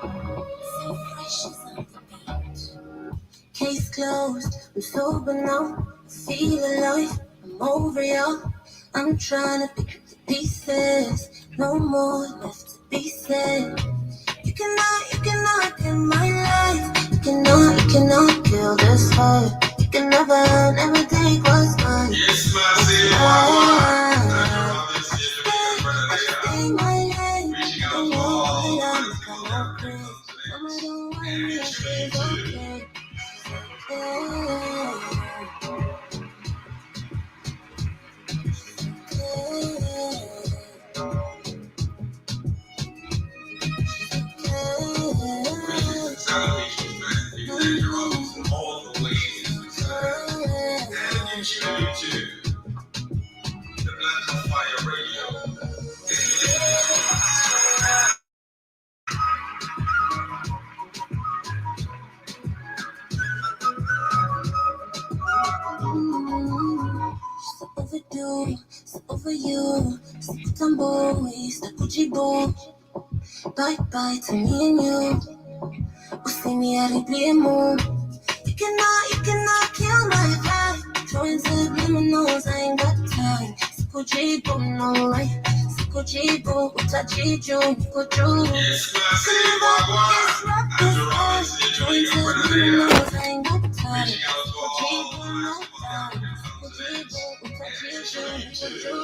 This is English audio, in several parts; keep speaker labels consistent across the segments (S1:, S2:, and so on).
S1: So precious on the beach. Case closed, I'm sober now. I feel alive, I'm over y'all. I'm trying to pick up the pieces. No more left to be said. You cannot kill my life. You cannot kill this heart. You can never, never take what's mine. Yes, my stay my life. Don't know that I'm gonna quit. Mama don't want me, she's okay. So overdue, so over you. So put on boys, the Gucci boo. Bye bye to me and you. See me at a blue. You cannot kill my vibe. Throwing subliminals, I ain't got time. Siko jibo, no way. Siko jibo, utajijo, niko juu. Yes, rock this hard. Throwing subliminals, I ain't got time. Siko jibo, no time. Siko jibo, utajijo, niko juu.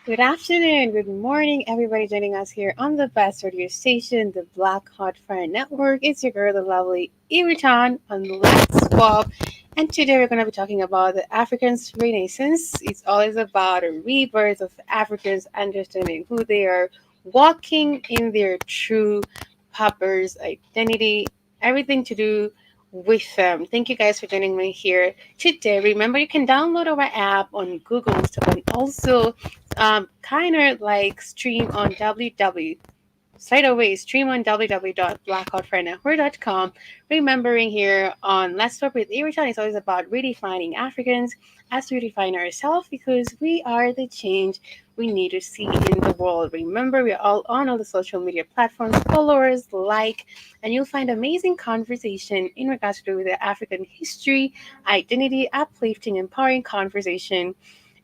S2: Good afternoon, good morning, everybody joining us here on the best radio station, the Black Hot Fire Network. It's your girl, the lovely Iritan on Let's Swap. And today we're going to be talking about the Africans' Renaissance. It's always about a rebirth of Africans understanding who they are, walking in their true purpose, identity, everything to do with them. Thank you guys for joining me here today. Remember, you can download our app on Google Store and also kind of like stream on stream on www.blackoutfriendnetwork.com. Remembering here on Let's Talk with Iritan, it's always about redefining Africans as we redefine ourselves because we are the change we need to see in the world. Remember, we're all the social media platforms, followers, and you'll find amazing conversation in regards to the African history, identity, uplifting, empowering conversation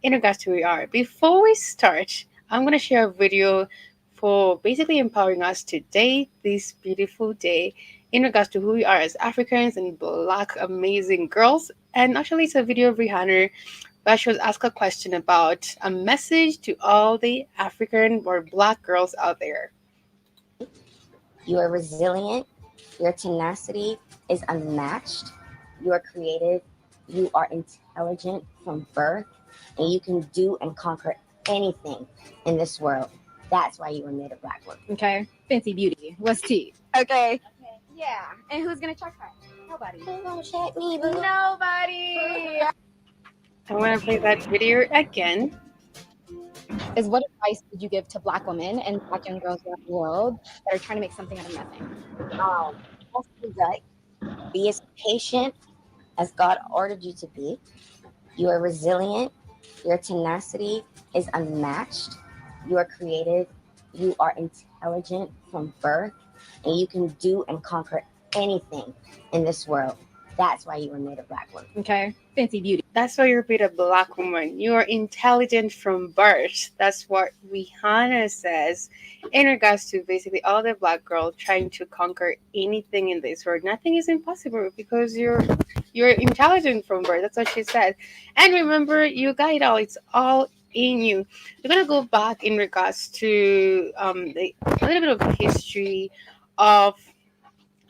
S2: in regards to who we are. Before we start, I'm going to share a video for basically empowering us today, this beautiful day, in regards to who we are as Africans and Black amazing girls. And actually, it's a video of Rihanna where she was asked a question about a message to all the African or Black girls out there.
S3: You are resilient. Your tenacity is unmatched. You are creative. You are intelligent from birth. And you can do and conquer anything in this world. That's why you were made a Black woman.
S4: Okay. Fancy beauty. What's tea? Okay. Yeah. And who's going to check her? Nobody.
S3: Who's going to check me, boo?
S4: Nobody.
S2: I want to play that video again.
S4: Is what advice would you give to Black women and Black young girls around the world that are trying to make something out of nothing?
S3: Trust your gut. Be as patient as God ordered you to be. You are resilient. Your tenacity is unmatched. You are creative. You are intelligent from birth. And you can do and conquer anything in this world. That's why you were made a black woman.
S4: Okay. Fancy beauty.
S2: That's why you're a black woman. You are intelligent from birth. That's what Rihanna says in regards to basically all the black girls trying to conquer anything in this world. Nothing is impossible because you're intelligent from birth. That's what she said. And remember, you got it all. It's all in you. We're gonna go back in regards to a little bit of history of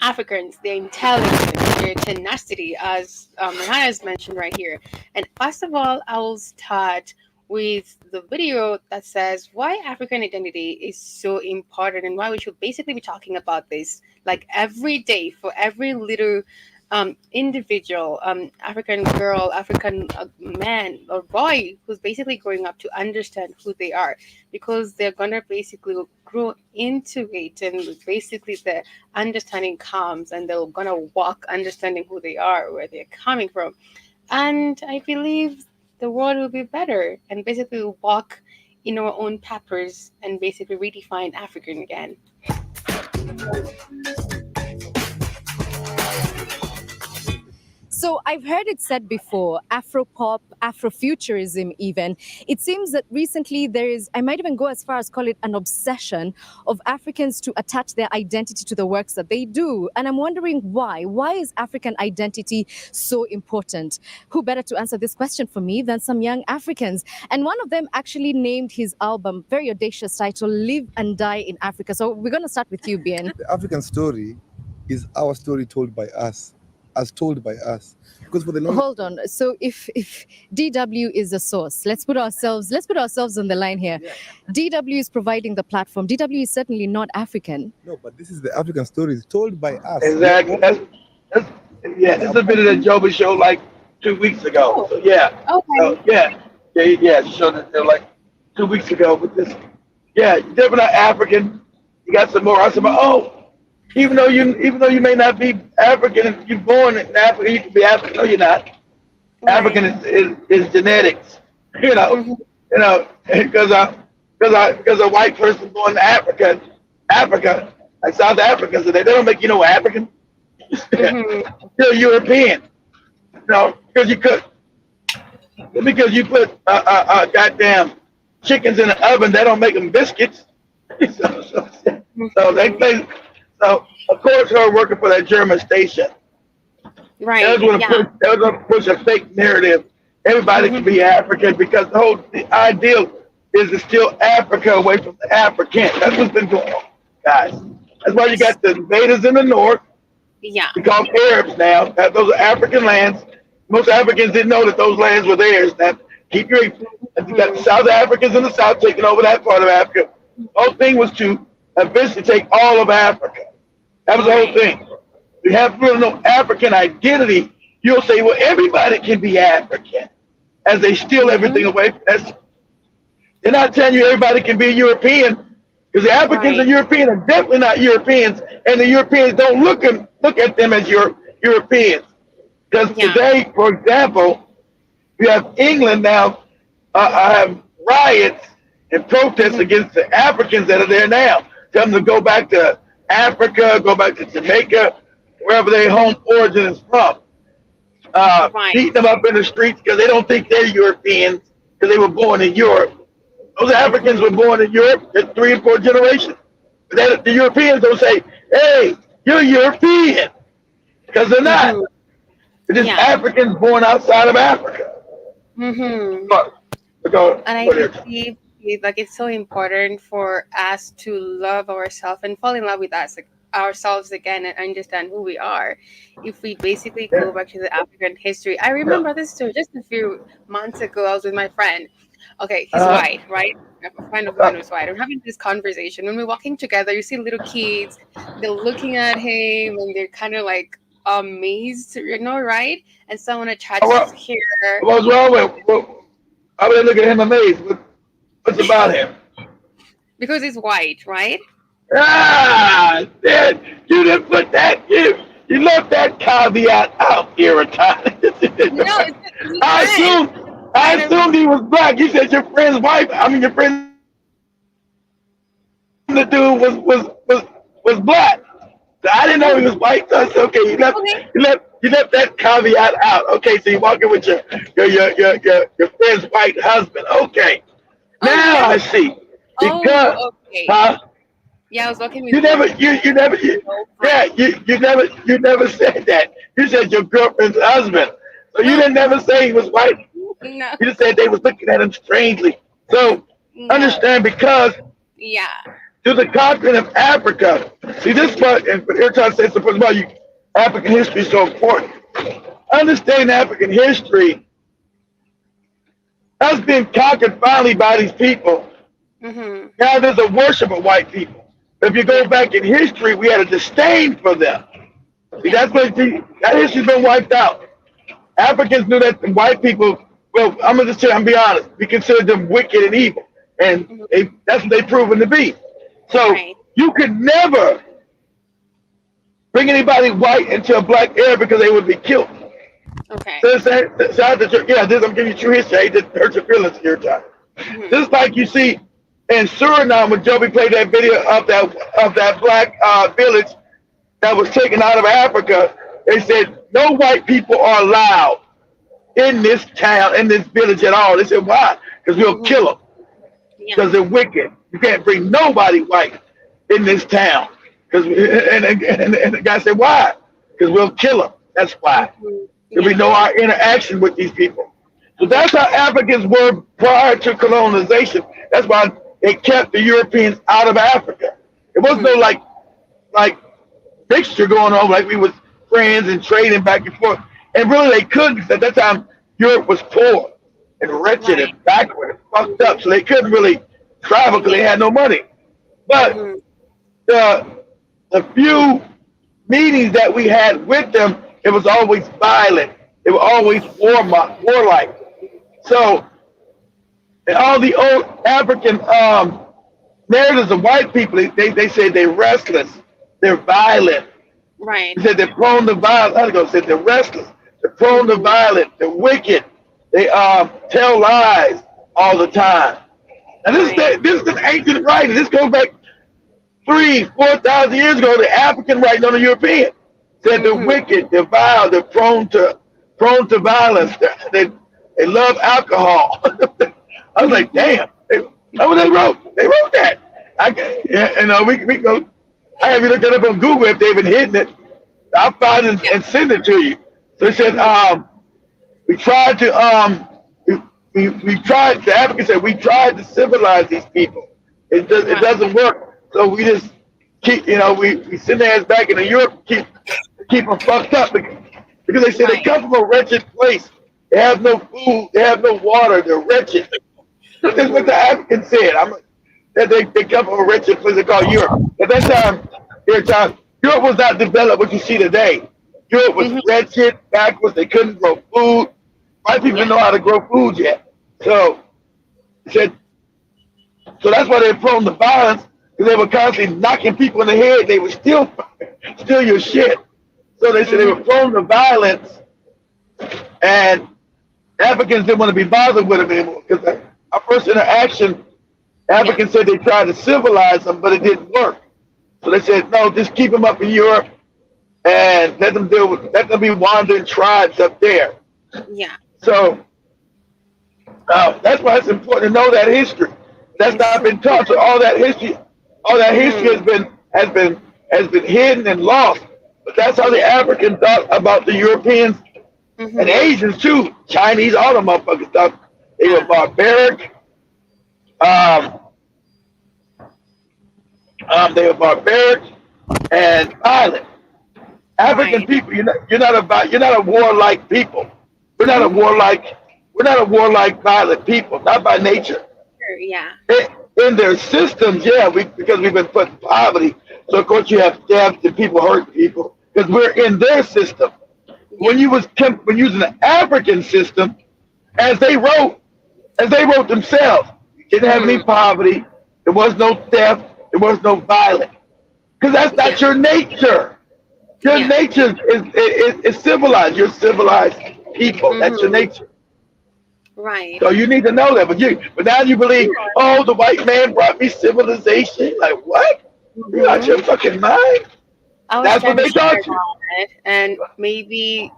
S2: Africans, their intelligence, their tenacity, as Rihanna has mentioned right here. And first of all, I will start with the video that says why African identity is so important and why we should basically be talking about this like every day for every little individual, African girl, African man or boy who's basically growing up to understand who they are, because they're gonna basically grow into it, and basically the understanding comes, and they're gonna walk understanding who they are, where they're coming from, and I believe the world will be better, and basically walk in our own peppers and basically redefine African again.
S5: So I've heard it said before, Afropop, Afrofuturism even. It seems that recently there is, I might even go as far as call it an obsession of Africans to attach their identity to the works that they do. And I'm wondering why. Why is African identity so important? Who better to answer this question for me than some young Africans? And one of them actually named his album, very audacious title, Live and Die in Africa. So we're going to start with you, Bien.
S6: The African story is our story told by us. As told by us, because for the long...
S5: Hold on. So if DW is the source, let's put ourselves on the line here.
S6: Yeah.
S5: DW is providing the platform. DW is certainly not African.
S6: No, but this is the African story told by us.
S7: Exactly. That's this has been in the Joby show like 2 weeks ago. So yeah.
S2: Okay.
S7: So, yeah. She showed it there like 2 weeks ago. But this, yeah, you're definitely not African. You got some more. I said, oh. Even though you may not be African, if you're born in Africa, you can be African. No, you're not. Right. African is genetics. Because a white person born in Africa, like South Africa, so they don't make you no African.
S2: Mm-hmm.
S7: You're European. Because you put goddamn chickens in the oven, they don't make them biscuits. So they play. So, of course, her working for that German station.
S2: Right.
S7: That was going to push a fake narrative. Everybody can be African, because the ideal is to steal Africa away from the African. That's what's been going on, guys. That's why you got the invaders in the north.
S2: Yeah.
S7: We call them Arabs now. Those are African lands. Most Africans didn't know that those lands were theirs. Now, you got South Africans in the south taking over that part of Africa. The whole thing was to eventually take all of Africa. That was the whole thing. You have really no African identity. You'll say, well, everybody can be African, as they steal everything away. They're not telling you everybody can be European, because the Africans and Europeans are definitely not Europeans, and the Europeans don't look at them as Europeans. Because today, for example, we have England now have riots and protests against the Africans that are there now. Tell them to go back to Africa, go back to Jamaica, wherever their home origin is from. Beating them up in the streets because they don't think they're Europeans, because they were born in Europe. Those Africans were born in Europe in 3 and 4 generations. But the Europeans don't say, hey, you're European, because they're not. They're just Africans born outside of Africa.
S2: Mm-hmm. And I believe like it's so important for us to love ourselves and fall in love with ourselves again and understand who we are. If we basically go back to the African history, I remember this story just a few months ago. I was with my friend. Okay, he's white, right? A friend of mine was white. I'm having this conversation. When we're walking together, you see little kids, they're looking at him and they're kind of like amazed, right? And someone attaches here.
S7: What's wrong with? I would look at him amazed. What's about him?
S2: Because he's white, right?
S7: You didn't put that. You left that caveat out, Irritant.
S2: No,
S7: I assumed he was black. You said your friend's wife. I mean, your friend, the dude was black. So I didn't know he was white. So it's okay. You You left that caveat out. Okay, so you're walking with your friend's white husband. Okay,
S2: Oh
S7: now
S2: yeah.
S7: I see. Because,
S2: Oh okay.
S7: huh?
S2: Yeah, I was walking with
S7: You never,
S2: my
S7: yeah,
S2: girlfriend.
S7: you never said that. You said your girlfriend's husband. So you
S2: Well,
S7: didn't never say he was white.
S2: no,
S7: You just said they was looking at him strangely. So
S2: no.
S7: understand, because
S2: Yeah.
S7: to the continent of Africa, see this part, and you're trying to say something about you. African history is so important. Understand African history has been conquered finally by these people.
S2: Mhm.
S7: Now there's a worship of white people. If you go
S2: Yeah.
S7: back in history, we had a disdain for them. See,
S2: Yeah.
S7: that's what that history's been wiped out. Africans knew that the white people. Well, I'm gonna just say, I'm be honest. We considered them wicked and evil, and
S2: Mhm.
S7: that's what they've proven to be. So
S2: Right.
S7: you could never bring anybody white into a black area because they would be killed.
S2: Okay.
S7: So, yeah, this, I'm giving you true history. I hate to hurt your feelings here, time.
S2: Mhm.
S7: Just like you see in Suriname when Joby played that video of that black village that was taken out of Africa. They said no white people are allowed in this town, in this village at all. They said why? Because we'll
S2: Mhm.
S7: kill them.
S2: Yeah.
S7: Because they're wicked. You can't bring nobody white in this town. Because and the guy said why? Because we'll kill them. That's why.
S2: Mhm.
S7: Because we
S2: Yeah.
S7: know our interaction with these people. So
S2: Yeah.
S7: that's how Africans were prior to colonization. That's why it kept the Europeans out of Africa. It wasn't no
S2: Mhm.
S7: like mixture going on, like we was friends and trading back and forth. And really they couldn't, because at that time Europe was poor and wretched
S2: Right.
S7: and backward and fucked
S2: Mhm.
S7: up, so they couldn't really travel because they
S2: Yeah.
S7: had no money. But
S2: Mhm.
S7: the the few meetings that we had with them, it was always violent. It was always warlike. So, and all the old African narratives of white people, they say they're restless, they're violent.
S2: Right.
S7: He said they're prone to violence. I go said they're restless, they're prone to
S2: Mhm.
S7: violence, they're wicked, they tell lies all the time. And
S2: Right.
S7: this is an ancient writing. This goes back 3,000 4,000 years ago. The African writing on the European said they're
S2: Mhm.
S7: wicked, they're vile, they're prone to violence. They love alcohol. I was like, damn. That's what they wrote. They wrote that. Yeah, and we go. I have you look that up on Google if they've been hitting it. I'll find it
S2: Yeah.
S7: and send it to you. So it said,
S2: Mhm.
S7: we tried to we tried. The Africans said we tried to civilize these people. It
S2: Right.
S7: doesn't work. So we just keep, we send their ass back into Europe, keep them fucked up because they said they
S2: Right.
S7: come from a wretched place. They have no food, they have no water, they're wretched. That's what the
S2: Mhm.
S7: Africans said. That they come from a wretched place they call Europe. At that time, Europe was not developed what you see today. Europe was
S2: Mhm.
S7: wretched, backwards. They couldn't grow food. White people
S2: Yeah.
S7: didn't know how to grow food yet. So he said, so that's why they're prone to violence, because they were constantly knocking people in the head. They would steal your shit. So they said they
S2: Mhm.
S7: were prone to violence, and Africans didn't want to be bothered with them anymore. Because our first interaction,
S2: Yeah.
S7: Africans said they tried to civilize them, but it didn't work. So they said, no, just keep them up in Europe and let them be wandering tribes up there.
S2: Yeah.
S7: So that's why it's important to know that history. That's
S2: It's
S7: not
S2: so
S7: been taught. So all that history
S2: Mhm.
S7: has been hidden and lost. But that's how the
S2: Yeah.
S7: Africans thought about the Europeans and
S2: Mhm.
S7: Asians too. Chinese, all the motherfuckers thought they were
S2: Yeah.
S7: barbaric. Um, they were barbaric and violent. African
S2: Right.
S7: people, you're not a warlike people. We're not a
S2: Mhm.
S7: warlike, we're not a warlike, violent people, not by nature.
S2: Sure. Yeah.
S7: In their systems, yeah, because we've been put in poverty. So of course you have theft and people hurt people because we're in their system.
S2: Yeah.
S7: When using the African system, as they wrote, themselves, you didn't have any
S2: Mhm.
S7: poverty. There was no theft. There was no violence because that's
S2: Yeah.
S7: not your nature. Your
S2: Yeah.
S7: nature is civilized. You're civilized people. That's your
S2: Mhm.
S7: nature.
S2: Right.
S7: So you need to know that. But now you believe, oh, the white man brought me civilization. Like what? You out
S2: Mhm.
S7: your fucking mind?
S2: I was
S7: That's what
S2: trying to
S7: they
S2: share
S7: taught you.
S2: about it, and maybe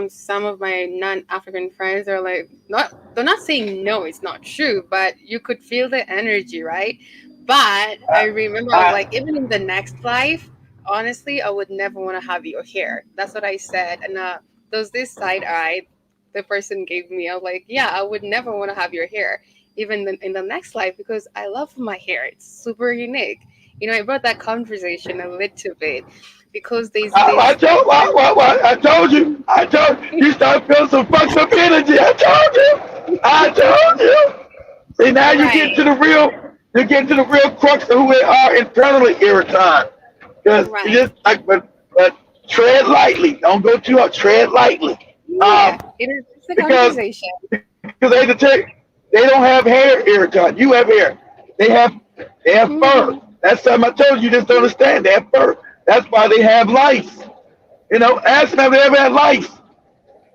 S2: some of my non-African friends are like, not, they're not saying no, it's not true, but you could feel the energy, right? But I remember I was
S7: I,
S2: like, even in the next life, honestly, I would never want to have your hair. That's what I said, and there's this side eye the person gave me. I was like, yeah, I would never want to have your hair, even in the next life, because I love my hair. It's super unique. I brought that conversation a little bit because
S7: I
S2: there's
S7: told, I told you. I told you start feeling some fucked up energy. I told you. I told you. See, now you
S2: right,
S7: get to the real, you get to the real crux of who they are internally, Irritan. Because you
S2: right.
S7: just like, but tread lightly. Don't go too hard. Tread lightly.
S2: Yeah, it is. It's a
S7: Because
S2: conversation.
S7: they don't have hair, Irritan. You have hair. They have they have fur.
S2: Hmm.
S7: That's something I told you. You just don't understand. They have fur. That's why they have lice. Ask them if they ever had lice.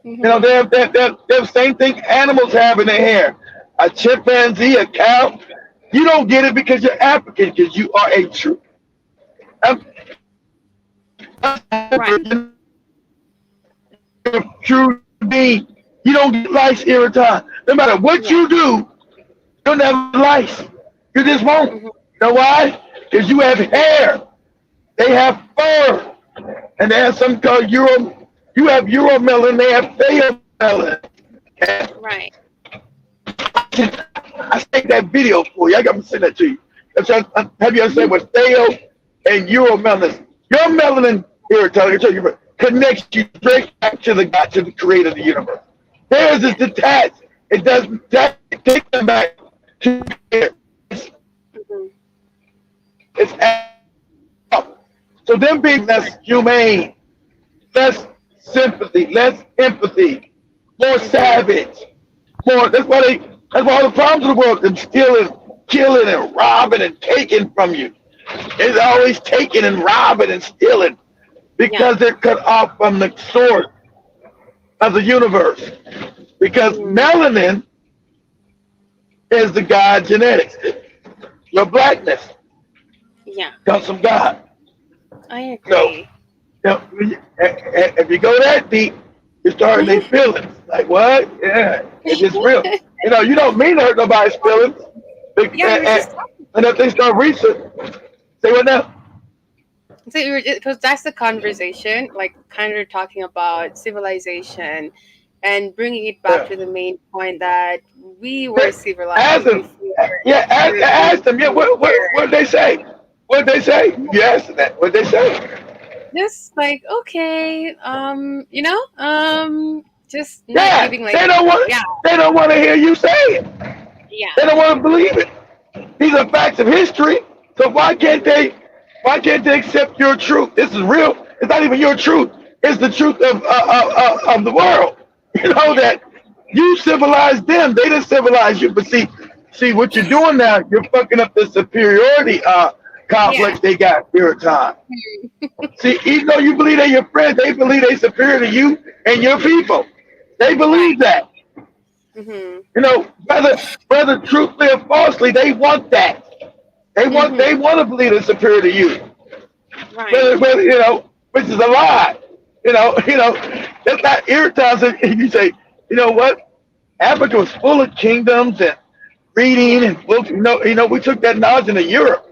S2: Hmm.
S7: They have the same thing animals have in their hair. A chimpanzee, a cow. You don't get it because you're African, because you are a true, um,
S2: Right.
S7: true being. You don't get lice every time. No matter what
S2: Yeah.
S7: you do, you'll never lice. You just won't.
S2: Hmm.
S7: You know why? Because you have hair. They have fur. And they have something called you have Euromelon, they have Theomelon.
S2: Right.
S7: I saved that video for you. I got to send that to you. Have you understand what Theo and Euromelanin is? Your melanin here, tell you, connects you straight back to the God, to the creator of the universe. Theirs is
S2: Yeah.
S7: detached. It doesn't take them back to here.
S2: Hmm.
S7: It's up. So them being less humane, less sympathy, less empathy, more
S2: Hmm.
S7: savage, more. That's why all the problems of the world, them stealing, killing, and robbing and taking from you. It's always taking and robbing and stealing
S2: Yeah.
S7: because they're cut off from the source of the universe. Because
S2: Hmm.
S7: melanin is the God genetics. Your blackness
S2: Yeah.
S7: comes from God.
S2: I
S7: So,
S2: agree.
S7: if you go that deep, you start in their feelings. Like what? Yeah, it's just real. You don't mean to hurt nobody's feelings.
S2: Yeah, we were just
S7: And if they start research, say what now?
S2: so because that's the conversation, like kind of talking about civilization and bringing it back
S7: Yeah.
S2: to the main point that we were
S7: Ask
S2: civilized
S7: them.
S2: before
S7: Yeah, ask them. Yeah, what
S2: here.
S7: they say? What they say? You ask them that. What they say?
S2: Just like, okay, just not
S7: Yeah,
S2: giving like,
S7: they don't want.
S2: yeah,
S7: They don't want to hear you say it.
S2: yeah,
S7: They don't want to believe it. These are facts of history. So why can't they? Why can't they accept your truth? This is real. It's not even your truth. It's the truth of the world. You know
S2: yeah,
S7: that you civilized them. They didn't civilize you. But see what you're doing now. You're fucking up the superiority
S2: yeah,
S7: complex they got here at time. See, even though you believe they're your friends, they believe they're superior to you and your people. They
S2: right,
S7: believe that.
S2: mm-hmm,
S7: Whether truthfully or falsely, they want that.
S2: mm-hmm,
S7: They want to believe they're superior to you.
S2: right,
S7: Which is a lie. That's not irritating. If you say, you know what, Africa was full of kingdoms and reading
S2: yeah,
S7: and books. We took that knowledge into Europe.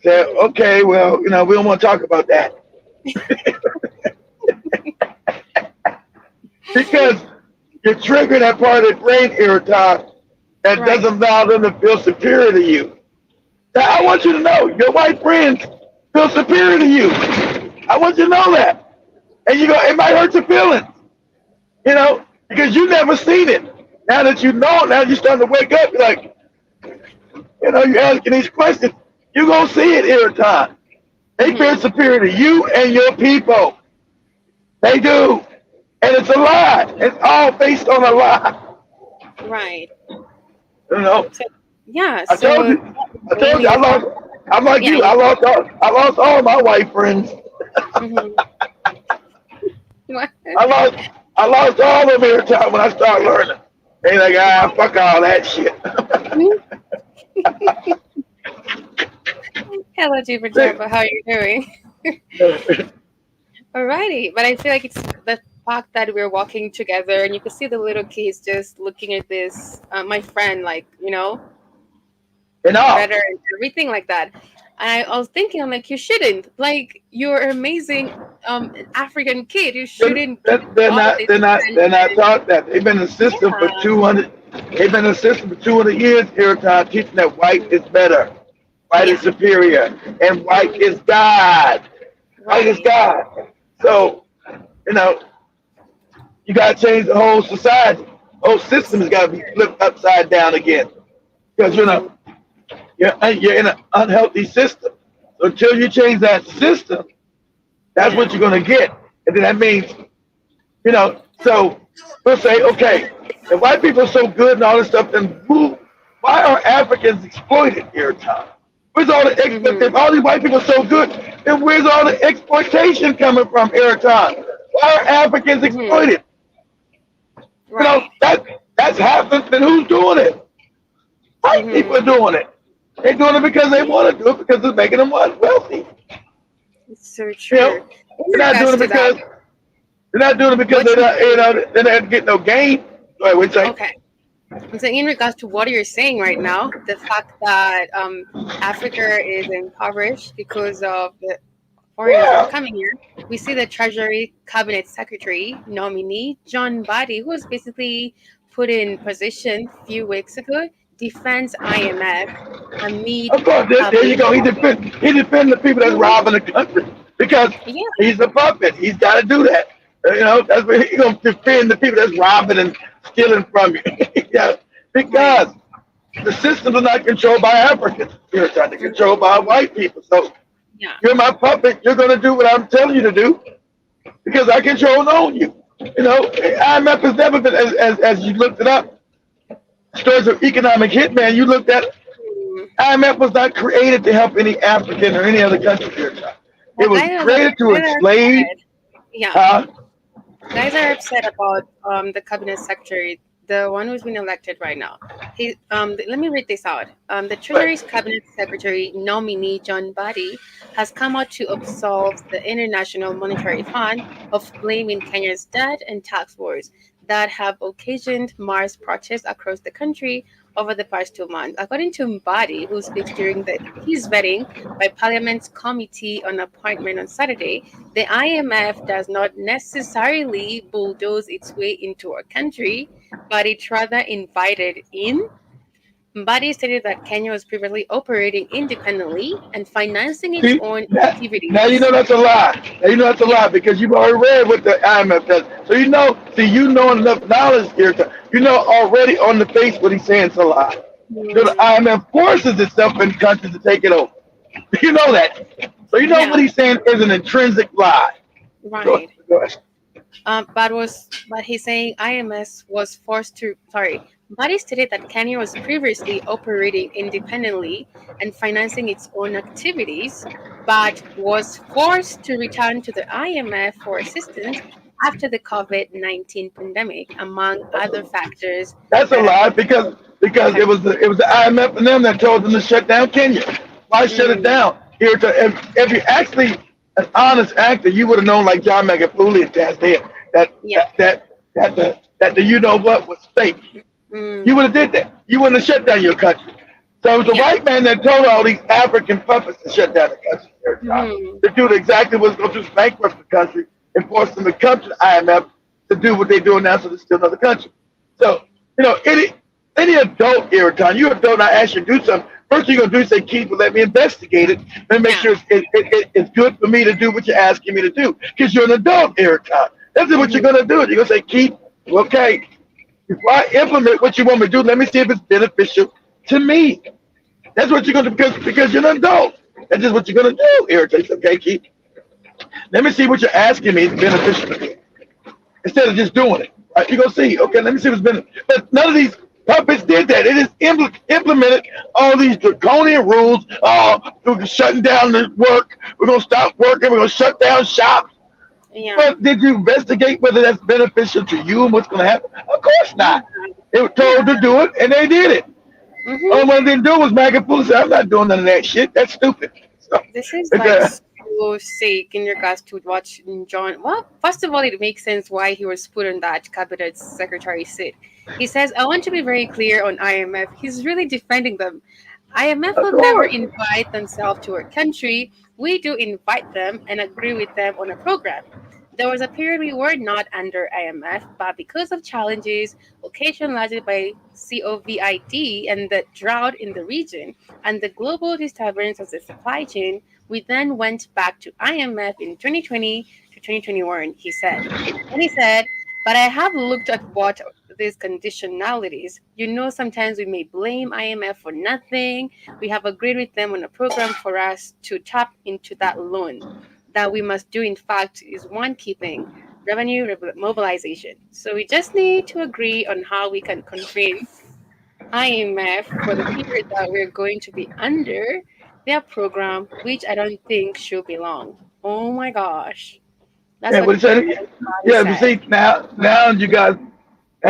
S7: Said,
S2: mm-hmm,
S7: okay, well, we don't want to talk about that because you're triggering that part of the brain irritant that
S2: right,
S7: doesn't allow them to feel superior to you. Now, I want
S2: right,
S7: you to know your white friends feel superior to you. I want you to know that. And it might hurt your feelings, because you never seen it. Now that you know, now you're starting to wake up. You're like, you're asking these questions. You're going to see it every time. They feel
S2: mm-hmm,
S7: superior to you and your people. They do. And it's a lie. It's all based on a lie.
S2: right.
S7: You know,
S2: So yeah,
S7: I told
S2: so
S7: you. I told you.
S2: mainly about,
S7: I'm like
S2: yeah,
S7: you.
S2: you,
S7: I lost all my white friends.
S2: mm-hmm.
S7: I lost, I lost all of them every time when I started learning. They like, fuck all that shit.
S2: Hello, Jupiter
S7: See,
S2: Jumbo, how are you doing? Alrighty, but I feel like it's the fact that we're walking together and you can see the little kids just looking at this, my friend, like,
S7: and all.
S2: better and everything like that. And I was thinking, I'm like, you shouldn't. Like, you're an amazing African kid. You shouldn't give all this
S7: They're not
S2: attention.
S7: taught that. They've been in the system for
S2: Yeah,
S7: 200. They've been in the system for 200 years. Here, teaching that white is better, white is
S2: yeah,
S7: superior, and white is God. White is
S2: right.
S7: God. So you know, you got to change the whole society. The whole system has got to be flipped upside down again because
S2: Mm-hmm.
S7: you're in an unhealthy system. So until you change that system, that's
S2: Yeah.
S7: what you're going to get. And then that means, so we'll say, okay, if white people are so good and all this stuff, then why are Africans exploited here, Tom? Where's all the
S2: Mm-hmm.
S7: if all these white people are so good, then where's all the exploitation coming from, Eric? Why are Africans
S2: Mm-hmm.
S7: exploited?
S2: Right.
S7: That's happening. Then who's doing it? White people
S2: Mm-hmm.
S7: are doing it. They're doing it because they want to do it because it's making them what? Wealthy.
S2: It's so
S7: You
S2: true.
S7: know,
S2: In
S7: they're not doing
S2: regards
S7: it
S2: to that,
S7: because they're not doing it because
S2: what
S7: they're
S2: you
S7: not, they're not getting no gain. Like we say,
S2: okay? So in regards to what you're saying right now, the fact that Africa is impoverished because of the foreigners that are
S7: yeah,
S2: coming here, we see the Treasury Cabinet Secretary nominee John Badi, who was basically put in position a few weeks ago, defends IMF amid
S7: of course. There you
S2: public
S7: go.
S2: comment.
S7: He defend the people that's
S2: Mhm.
S7: robbing the country because
S2: Yeah,
S7: he's a puppet. He's got to do that. That's what he's gonna defend the people that's robbing and stealing from you. Yeah,
S2: right.
S7: because the systems are not controlled by Africans. They're trying to control
S2: Mhm.
S7: by white people. So
S2: Yeah,
S7: you're my puppet. You're gonna do what I'm telling you to do because I control and own you. IMF has never been as you looked it up. Stories of economic hitman. You looked at
S2: mm.
S7: IMF was not created to help any African or any other country here. It
S2: Well,
S7: was created to
S2: guys are
S7: enslave.
S2: upset. Yeah,
S7: Uh,
S2: guys are upset about the cabinet secretary, the one who's been elected right now. Let me read this out. The
S7: but
S2: Treasury's cabinet secretary nominee John Badi has come out to absolve the International Monetary Fund of blaming Kenya's debt and tax wars that have occasioned mass protests across the country over the past 2 months. According to Mbadi, who speaks during his vetting by Parliament's Committee on Appointment on Saturday, the IMF does not necessarily bulldoze its way into our country, but it rather invited in. Mbadi stated that Kenya was previously operating independently and financing its
S7: see,
S2: own
S7: now you know
S2: activities.
S7: that's a lie. Now you know that's a
S2: Yeah.
S7: lie because you've already read what the IMF does. So you know enough knowledge here. You know already on the face what he's saying is a lie. The
S2: Mm,
S7: IMF forces itself in countries to take it over. You know that. So you know what
S2: yeah,
S7: he's saying is an intrinsic lie. Go,
S2: right.
S7: go ahead.
S2: But he's saying IMS was forced to Body stated that Kenya was previously operating independently and financing its own activities, but was forced to return to the IMF for assistance after the COVID-19 pandemic, among other factors
S7: That's a
S2: that
S7: lie
S2: affected.
S7: because
S2: Okay.
S7: it was the IMF and them that told them to shut down Kenya. Why shut it
S2: Mm,
S7: down? If you actually an honest actor, you would have known like John Magufuli and Tanzania that
S2: yeah.
S7: the you know what was fake. You
S2: Mm,
S7: would have did that. You wouldn't have shut down your country. So it was the
S2: yeah.
S7: white man that told all these African puppets to shut down the country.
S2: Hmm.
S7: To do exactly what's going to do bankrupt the country and force them to come to the IMF to do what they're doing now so there's still another country. So, any adult here, Tom, you adult and I ask you to do something, first thing you're going to do is say, Keith, well, let me investigate it and make
S2: Yeah.
S7: sure it's good for me to do what you're asking me to do. Because you're an adult here, Tom. That's what you're
S2: Hmm.
S7: going to do. You're going to say, Keith, okay, before I implement what you want me to do, let me see if it's beneficial to me. That's what you're going to do because you're an adult. That's just what you're going to do, irritate. Okay, Keith. Let me see what you're asking me is beneficial to me. Instead of just doing it. Right? You're going to see, okay, let me see what's beneficial. But none of these puppets did that. It just implemented all these draconian rules. Oh, we're shutting down the work. We're going to stop working. We're going to shut down shops.
S2: Yeah.
S7: But did you investigate whether that's beneficial to you and what's going to happen? Of course
S2: Yeah.
S7: not. They were
S2: Yeah.
S7: told to do it, and they did it.
S2: Hmm.
S7: All one they didn't do was Maggie Poo said, I'm not doing none of that shit. That's stupid. So,
S2: This is like
S7: okay.
S2: you say in regards to what John, well, first of all, it makes sense why he was put on that cabinet secretary seat. He says, I want to be very clear on IMF. He's really defending them. IMF
S7: Of
S2: will never
S7: course.
S2: invite themselves to our country. We do invite them and agree with them on a program. There was a period we were not under IMF, but because of challenges occasioned largely by COVID and the drought in the region and the global disturbance of the supply chain, we then went back to IMF in 2020 to 2021, he said. And he said, but I have looked at what these conditionalities. Sometimes we may blame IMF for nothing. We have agreed with them on a program for us to tap into that loan. That we must do, in fact, is one key thing: mobilization. So we just need to agree on how we can convince IMF for the period that we're going to be under their program, which I don't think should be long. Oh my gosh. That's
S7: Yeah,
S2: what
S7: but it's
S2: everybody
S7: yeah. But
S2: said.
S7: see now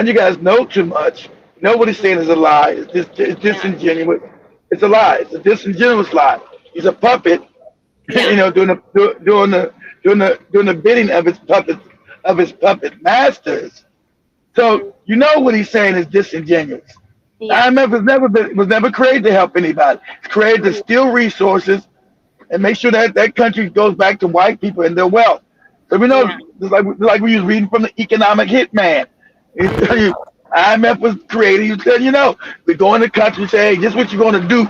S7: you guys know too much. You know what he's saying is a lie. It's
S2: Yeah.
S7: disingenuous. It's a lie. It's a disingenuous lie. He's a puppet.
S2: Yeah.
S7: Doing the bidding of his puppet masters.
S2: Hmm.
S7: So you know what he's saying is disingenuous. The
S2: Yeah.
S7: IMF was never created to help anybody. It's created to
S2: Hmm.
S7: steal resources and make sure that that country goes back to white people and their wealth. So we know,
S2: Yeah.
S7: just like we was reading from the economic hitman. He tell
S2: Hmm.
S7: you IMF was created. He tell we go in the country and say, hey, this is what you're going to do.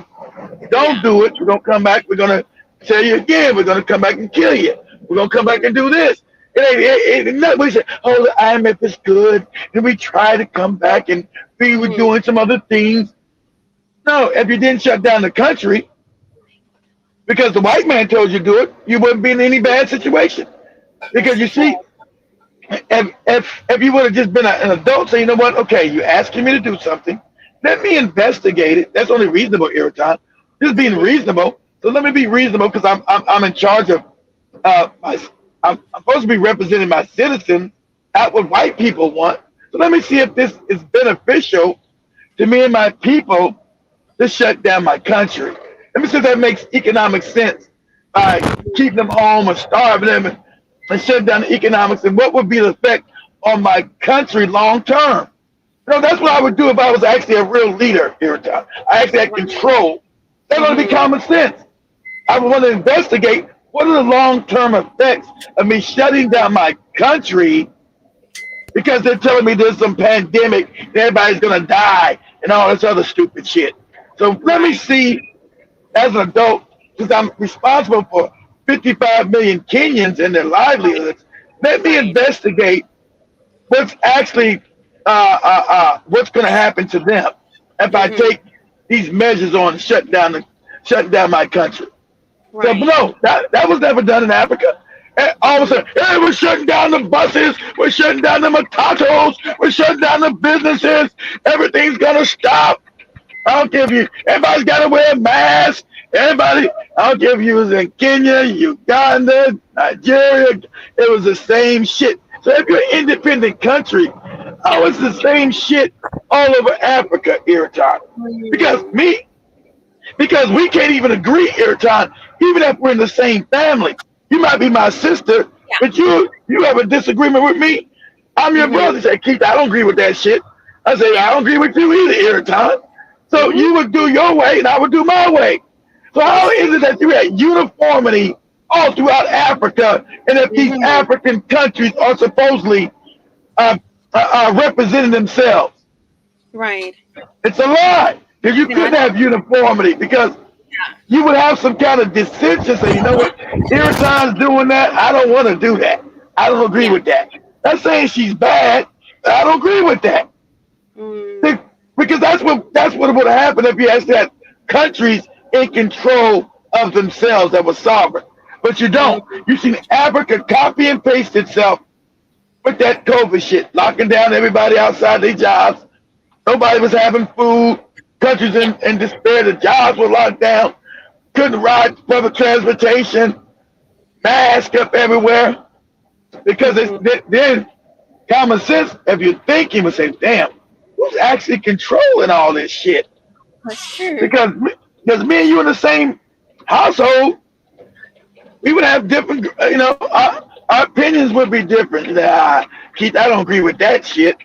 S7: If you don't
S2: Yeah.
S7: do it, we're going to come back. We're going to tell you again. We're going to come back and kill you. We're going to come back
S2: Hmm.
S7: and do this. It ain't nothing. We say, oh, the IMF is good. And we try to come back and we were
S2: Hmm.
S7: doing some other things. No, if you didn't shut down the country because the white man told you to do it, you wouldn't be in any bad situation. Because
S2: That's
S7: you
S2: true.
S7: see, if you would have just been an adult, say, you know what, okay, you're asking me to do something, let me investigate it. That's only reasonable, Irritant. Just being
S2: Hmm.
S7: reasonable. So let me be reasonable because I'm in charge of my. I'm supposed to be representing my citizens, not what white people want. So let me see if this is beneficial to me and my people to shut down my country. Let me see if that makes economic sense by keeping them home or starving them and shutting down the economics and what would be the effect on my country long term. That's what I would do if I was actually a real leader here in town. I actually had
S2: Right.
S7: control. That's going to be
S2: Hmm.
S7: common sense. I would want to investigate what are the long term effects of me shutting down my country because they're telling me there's some pandemic and everybody's going to die and all this other stupid shit. So let me
S2: Right.
S7: see as an adult, since I'm responsible for 55 million Kenyans and their
S2: Right.
S7: livelihoods, let me
S2: Right.
S7: investigate what's actually what's going to happen to them if I
S2: Hmm.
S7: take these measures on shutting down my country. So, but
S2: Right.
S7: no, that was never done in Africa. And all of a sudden, hey, we're shutting down the buses, we're shutting down the matatos, we're shutting down the businesses, everything's gonna stop. I don't care if everybody's got to wear a mask. Everybody, I don't care if you was in Kenya, Uganda, Nigeria, it was the same shit. So if you're an independent country,
S2: Yeah.
S7: oh, it's the same shit all over Africa, Irritan. Because
S2: Hmm.
S7: because we can't even agree, Irritan, even if we're in the same family. You might be my sister,
S2: Yeah.
S7: but you have a disagreement with me. I'm your
S2: Hmm.
S7: brother. You say, Keith, I don't agree with that shit. I say,
S2: Yeah.
S7: I don't agree with you either, Irritan. So
S2: Hmm.
S7: you would do your way and I would do my way. So how
S2: That's
S7: is it that you had uniformity all throughout Africa and if these
S2: true.
S7: African countries are supposedly representing themselves?
S2: Right.
S7: It's a lie because you
S2: Then I
S7: couldn't
S2: don't.
S7: have uniformity because
S2: Yeah.
S7: you would have some kind of dissension. Say, you know what? Irritan's doing that. I don't want to do that. I don't agree
S2: Yeah.
S7: with that. Not saying she's bad. But I don't agree with that.
S2: Mm.
S7: Because that's what would have happened if you actually had countries in control of themselves that were sovereign. But you don't.
S2: Mm.
S7: You seen Africa copy and paste itself with that COVID shit, locking down everybody outside their jobs. Nobody was having food. Countries
S2: Yeah.
S7: in despair. The jobs were locked down. Couldn't ride public transportation. Mask up everywhere. Because
S2: Hmm.
S7: then common sense, if you're thinking, would say, damn, who's actually controlling all this shit?
S2: That's true.
S7: Because because me and you in the same household, we would have different, our opinions would be different. Nah, Keith, I don't agree with that shit.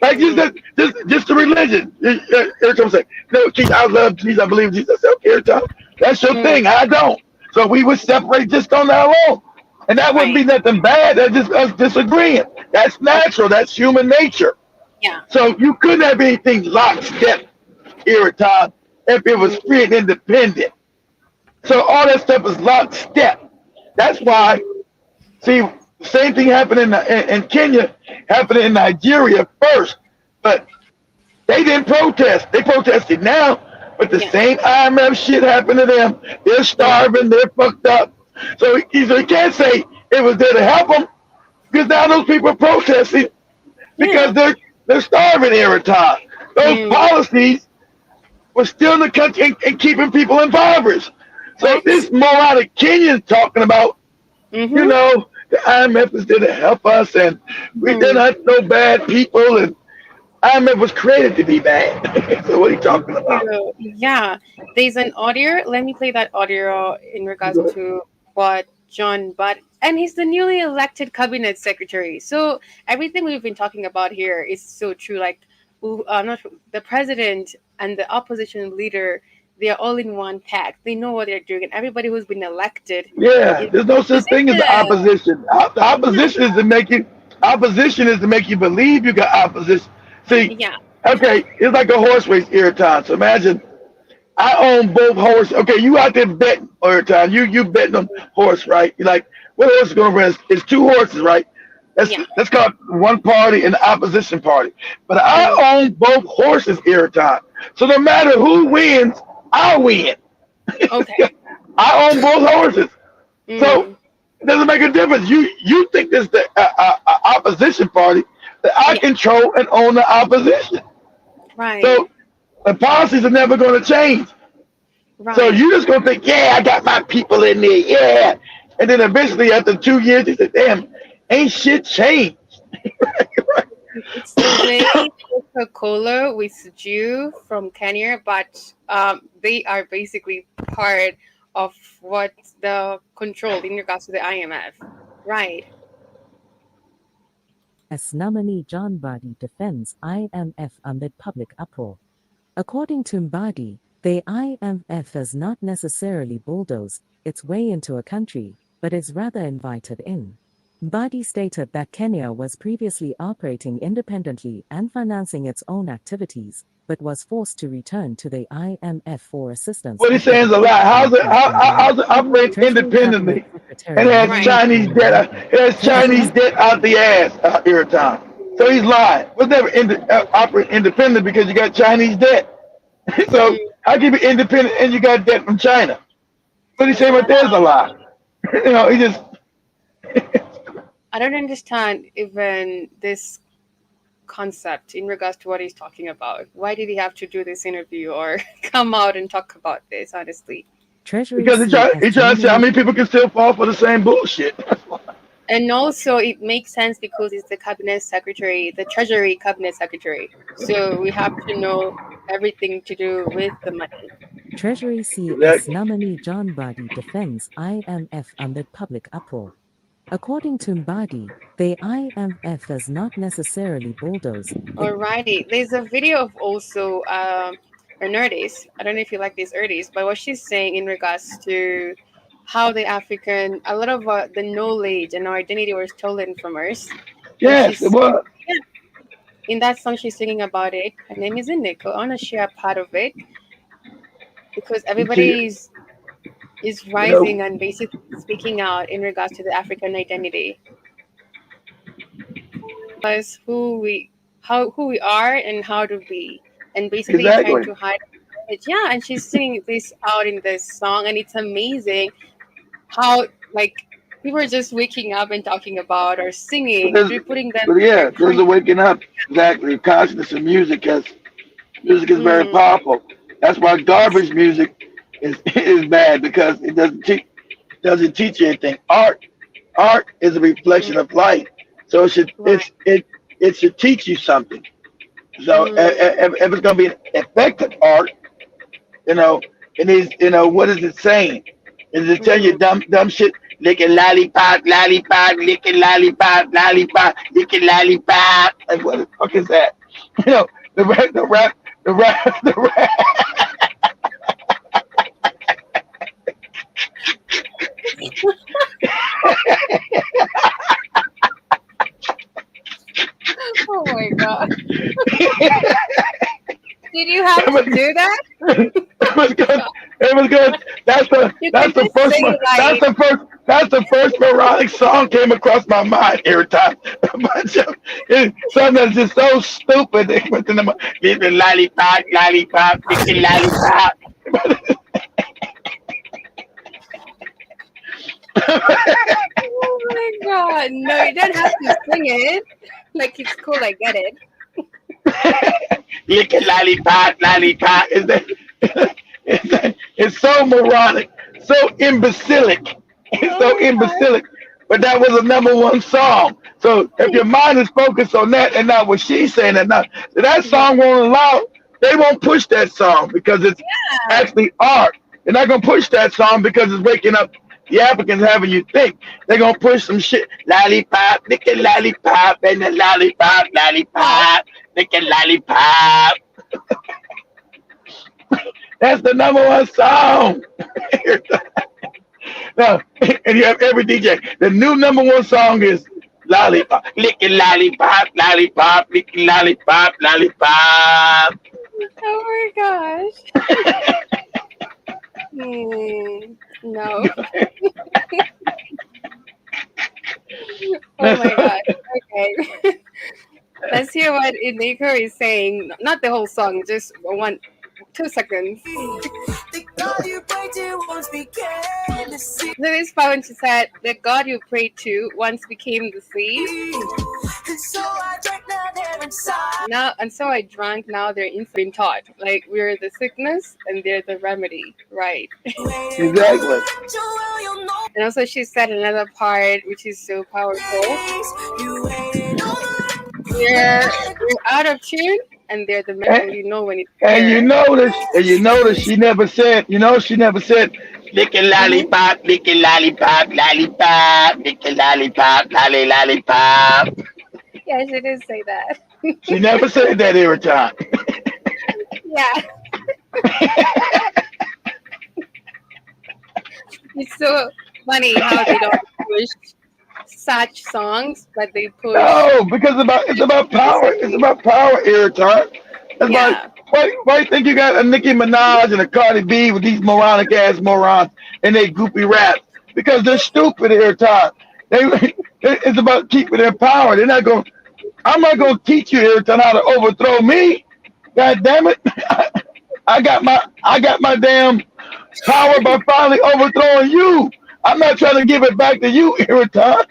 S7: Like just the religion. Every time I say, no, Keith, I love Jesus, I believe in Jesus. I say, okay, every time, that's your
S2: Mm,
S7: thing. I don't. So we would separate just on that alone. And that wouldn't
S2: right.
S7: be nothing bad. That's just us disagreeing. That's
S2: Okay.
S7: natural. That's human nature.
S2: Yeah.
S7: So you couldn't have anything lockstep here at time if it was
S2: Mm,
S7: free and independent. So all that stuff is lockstep. That's why,
S2: mm,
S7: see, the same thing happened in Kenya, happened in Nigeria first. But they didn't protest. They protested now, but the
S2: yeah.
S7: same IMF shit happened to them. They're
S2: Mm,
S7: starving. They're fucked up. So you can't say it was there to help them because now those people are protesting because
S2: yeah.
S7: they're starving every time. Those
S2: Mm,
S7: policies were still in the country and keeping people impoverished. So
S2: what?
S7: this more out of Kenyans talking about,
S2: Mm-hmm.
S7: the IMF is there to help us and they're
S2: Mm.
S7: not no bad people and IMF was created to be bad. So what are you talking about?
S2: So, yeah, there's an audio. Let me play that audio in regards to what John Butt, and he's the newly elected cabinet secretary. So everything we've been talking about here is so true. Like, not the president and the opposition leader, they are all in one pack. They know what they're doing, and everybody who's been elected
S7: Yeah,
S2: in
S7: there's no such thing as
S2: position.
S7: opposition. The opposition is to make you opposition is to make you believe you got opposition. See,
S2: Yeah,
S7: okay, it's like a horse race every time. So imagine I own both horses. Okay, you out there betting every time. You betting on horse, right? You're like, what horse is gonna win? It's two horses, right?
S2: yeah.
S7: That's called one party and the opposition party. But
S2: Mm,
S7: I own both horses every time. So no matter who wins, I win.
S2: okay.
S7: I own both horses. So
S2: Mm,
S7: it doesn't make a difference. You think this the opposition party that I
S2: yeah,
S7: control and own the opposition.
S2: right,
S7: So the policies are never going to change. So
S2: right.
S7: you just going to think, yeah, I got my people in there, yeah. And then eventually after 2 years, you say, damn, ain't shit changed.
S2: It's the way Coca-Cola with Jew from Kenya, but they are basically part of what the control in regards to the IMF. Right.
S8: As nominee John Badi defends IMF amid public uproar. According to Mbadi, the IMF has not necessarily bulldozed its way into a country, but is rather invited in. Mbadi stated that Kenya was previously operating independently and financing its own activities, but was forced to return to the IMF for assistance
S7: What he's
S8: after
S7: saying
S8: the
S7: is a lie.
S8: COVID-19
S7: How's
S8: pandemic.
S7: it operate
S8: Treasury Cabinet
S7: independently and
S8: Secretary
S7: has
S2: Right.
S8: William
S7: Chinese debt?
S8: Ongwen,
S7: It has Chinese
S8: Treasury
S7: debt out the ass every time. So he's lying. Was never operate independent because you got Chinese debt.
S2: Mm,
S7: So how can you be independent and you got debt from China? What he's saying right there is a lie. He just
S2: I don't understand even this concept in regards to what he's talking about. Why did he have to do this interview or come out and talk about this, honestly?
S8: Treasury
S7: because he trying
S8: CS
S7: to say how
S8: nominee
S7: many people can still fall for the same bullshit.
S2: And also, it makes sense because it's the cabinet secretary, the treasury cabinet secretary. So we have to know everything to do with the money.
S8: Treasury CS
S7: Exactly.
S8: nominee John Badi defends IMF amid public uproar. According to Mbadi, the IMF has not necessarily bulldozed its
S2: Alrighty, there's a video of also an artist. I don't know if you like this artist, but what she's saying in regards to how the African, a lot of the knowledge and our identity was stolen from us. And
S7: Yes, it was.
S2: yeah, in that song, she's singing about it. Her name is Ineko. I want to share a part of it because
S7: You see,
S2: everybody is
S7: you know,
S2: rising and basically speaking out in regards to the African identity, us who we are and how to be, and basically trying
S7: exactly.
S2: to hide it. Yeah, and she's singing this out in this song, and it's amazing how like people are just waking up and talking about or
S7: But
S2: singing,
S7: there's,
S2: putting them
S7: but
S2: in their
S7: yeah, there's
S2: country.
S7: a waking up. Exactly, consciousness of music. As music is very
S2: Mm,
S7: powerful. That's why garbage music is bad because it doesn't teach you anything. Art is a reflection
S2: mm,
S7: of light, so
S2: right.
S7: it should teach you something. So
S2: Mm,
S7: if it's gonna be an effective art, you know, it needs what is it saying? Is it telling you
S2: mm,
S7: dumb shit? licking lollipop, lollipop, licking lollipop, lollipop, licking lollipop. Like, what the fuck is that? You know, the rap.
S2: Oh my god. Did you have to do that?
S7: It was good. It was good.
S2: You
S7: That's
S2: could
S7: the
S2: just
S7: first
S2: say
S7: one.
S2: like,
S7: That's the first melodic song came across my mind every time. A bunch of something that's just so stupid. They went in the little lollipop, lollipop, licking lollipop.
S2: oh my god, no, you don't have to sing it. Like it's cool, I get it.
S7: Licking lollipop, lollipop. It's so moronic, so imbecilic. It's so imbecilic. But that was a number one song. So if your mind is focused on that and not what she's saying, and not that song won't allow, they won't push that song because it's actually art. They're not gonna push that song because it's waking up the Africans having you think. They're gonna push some shit. Lollipop, licking lollipop, and the lollipop, lollipop, licking lollipop. That's the number one song. Now, and you have every DJ. The new number one song is lollipop, licking lollipop, lollipop, licking lollipop, lollipop.
S2: Oh my gosh. No. Oh my god. Okay. Let's hear what Iniko is saying. Not the whole song, just 2 seconds. So this part when she said, the God you prayed to once became the sea. And so I drank, now they're been taught. Like we're the sickness and they're the remedy. Right.
S7: Exactly.
S2: And also she said another part which is so powerful. We're out of tune and they're the method, you know when it's
S7: and you notice she never said, licking lollipop, licking lollipop, lollipop, licking lollipop, lollipop.
S2: Yeah, she did say that.
S7: She never said that every time.
S2: Yeah. It's so funny how they don't push such songs, but they push.
S7: No, because it's about power. It's about power, Irritant. It's like, why do you think you got a Nicki Minaj and a Cardi B with these moronic ass morons and they goopy rap? Because they're stupid, Irritant. It's about keeping their power. They're not going. I'm not going to teach you, Irritant, how to overthrow me. God damn it! I got my damn power by finally overthrowing you. I'm not trying to give it back to you, Irritant.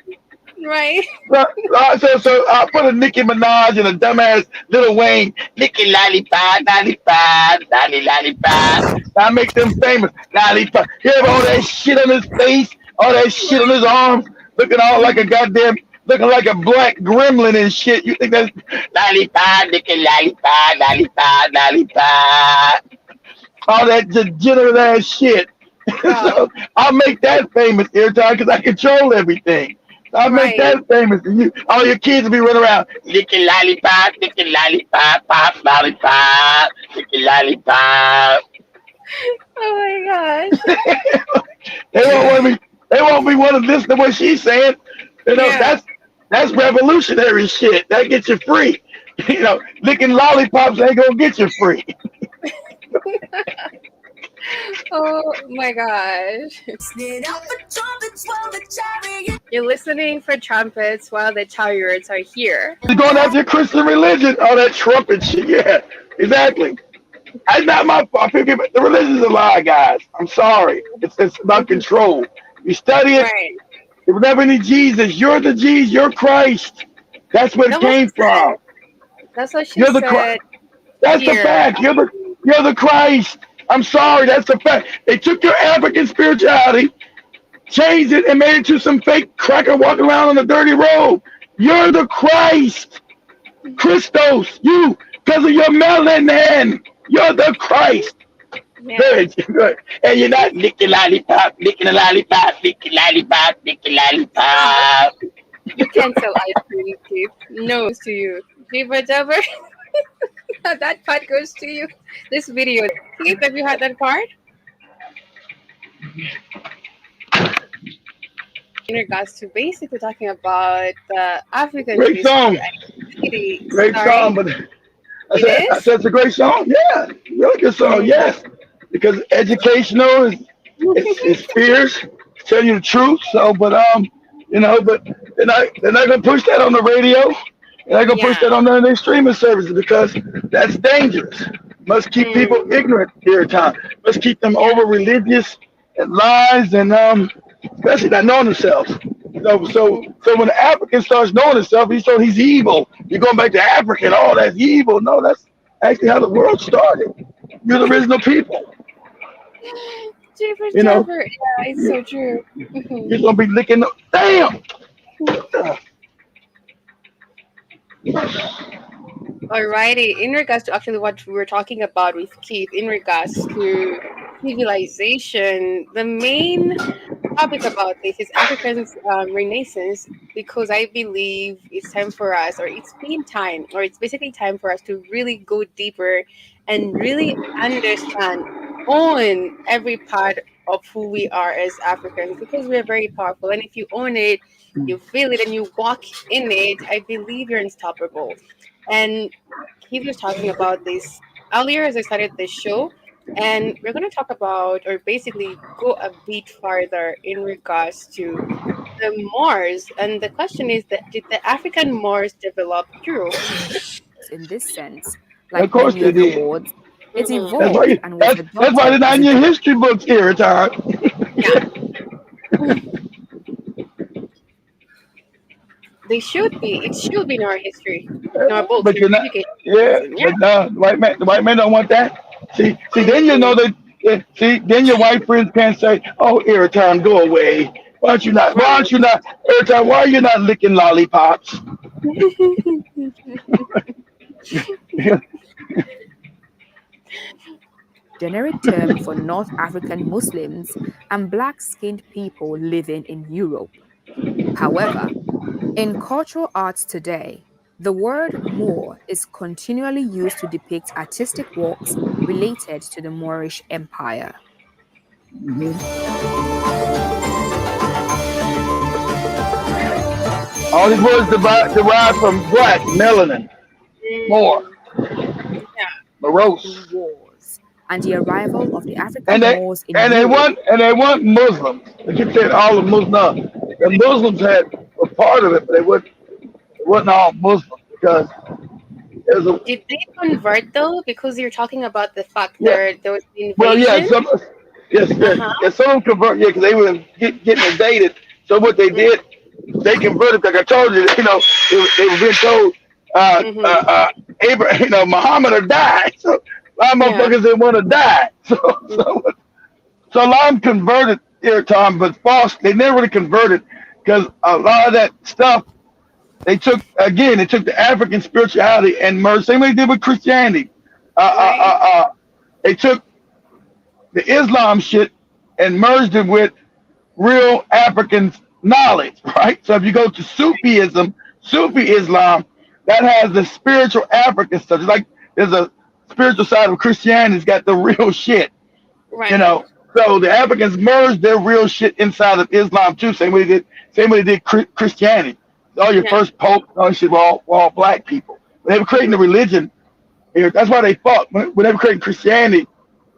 S2: Right.
S7: So I put a Nicki Minaj and a dumbass Lil Wayne, Nicki lollipop, lollipop, lollipop. I make them famous. Lollipop. He have all that shit on his face, all that shit on his arms, looking all like a goddamn, looking like a black gremlin and shit. You think that's lollipop, Nicki lollipop, lollipop, lollipop. All that degenerate ass shit. So I'll make that famous every time because I control everything. I'll make that famous. And all your kids will be running around licking lollipop, pop lollipop, licking lollipop.
S2: Oh my gosh.
S7: They won't be want to listen to what she's saying. You know, that's revolutionary shit. That gets you free. You know, licking lollipops ain't gonna get you free.
S2: Oh my gosh. You're listening for trumpets while the chariots are here.
S7: You're going after your Christian religion. All that trumpet shit. Yeah, exactly. It's not my fault. The religion's a lie, guys. I'm sorry. It's about control. You study it.
S2: Right.
S7: If you never need Jesus, you're the Jesus. You're Christ. That's where it came from.
S2: That's what she said.
S7: That's the fact. You're the Christ. I'm sorry, that's the fact. They took your African spirituality, changed it, and made it to some fake cracker walking around on a dirty road. You're the Christ. Christos, you, because of your melanin, you're the Christ.
S2: Yeah.
S7: Good, good. And you're not licking lollipop, licking a lollipop, licking lollipop, licking
S2: Stop.
S7: lollipop.
S2: You can't sell ice cream, Keith. No to you. Jibber jabber. That part goes to you. This video. Keith, have you had that part? In regards to basically talking about the African
S7: Great
S2: history
S7: song,
S2: identity.
S7: great
S2: Sorry,
S7: song. But
S2: it
S7: I
S2: is?
S7: said it's a great song. Yeah, really good song.
S2: Mm.
S7: Yes, because educational is it's fierce, tell you the truth. So, but but they're not gonna push that on the radio. They're not gonna push
S2: Yeah.
S7: that on their streaming services because that's dangerous. Must keep people
S2: Mm.
S7: ignorant here at time. Must keep them
S2: Yeah.
S7: over religious and lies and especially not knowing themselves. So when the African starts knowing himself, he's told he's evil. You're going back to African, oh that's evil. No, that's actually how the world started. You're the original people.
S2: Jibber
S7: You know,
S2: jabber. Yeah, it's so true.
S7: you're gonna be licking the damn.
S2: Alrighty, in regards to actually what we were talking about with Keith, in regards to civilization, the main topic about this is African renaissance because I believe it's time for us, or it's been time, or it's basically time for us to really go deeper and really understand, own every part of who we are as Africans because we're very powerful. And if you own it, you feel it, and you walk in it, I believe you're unstoppable. And he was talking about this earlier as I started this show. And we're going to talk about, or basically go a bit farther in regards to the Moors. And the question is that did the African Moors develop Europe?
S5: In this sense,
S7: Of
S5: like
S7: course
S5: many
S7: they
S5: other
S7: did.
S5: words, it
S2: Hmm.
S7: That's why
S5: evolved and was
S7: that's why
S5: adopted
S7: they're not
S5: as
S7: in
S5: a
S7: your history books here at time.
S2: Yeah, they should be. It should be in our history, in our books,
S7: But
S2: in
S7: you're
S2: our
S7: not.
S2: education
S7: Yeah,
S2: system. Yeah.
S7: but the white man don't want that. See, then you know
S2: Mm,
S7: that. See, then your white friends can't say, "Oh, Airtime, go away. Why don't you not? Why
S2: right.
S7: don't you not, Airtime? Why are you not licking lollipops?"
S5: generic term for North African Muslims and black skinned people living in Europe. However, in cultural arts today, the word Moor is continually used to depict artistic works related to the Moorish Empire.
S7: All these words derive from black, melanin, more,
S2: Mm, yeah.
S5: In
S7: morose,
S5: wars and the arrival of the African
S7: and they
S5: Moors in
S7: and they
S5: Europe.
S7: want and they want Muslims. They keep saying all the Muslims. No, the Muslims had a part of it, but it wasn't all Muslims because there's a
S2: Did they convert though? Because you're talking about the fact
S7: yeah.
S2: there was
S7: Well, yeah,
S2: invasion.
S7: yes,
S2: Uh
S7: yes,
S2: huh.
S7: yes. Some of them convert, yeah, because they were getting invaded. So what they did, they converted. Like I told you, they were being told,
S2: Mm-hmm.
S7: Abraham, Muhammad had died. So a lot of
S2: Yeah.
S7: motherfuckers didn't want to die. So a lot of them converted here, Tom, but false. They never really converted because a lot of that stuff they took the African spirituality and merged. Same way they did with Christianity. Uh, uh,
S2: Right.
S7: uh, uh, they took the Islam shit and merged it with real African knowledge, right? So if you go to Sufi Islam, that has the spiritual African stuff. It's like there's a spiritual side of Christianity that's got the real shit, you
S2: Right.
S7: know. So the Africans merged their real shit inside of Islam too, same way they did Christianity. All your
S2: Yeah.
S7: first pope, all that shit were all black people. When they were creating the religion, that's why they fought. When they were creating Christianity,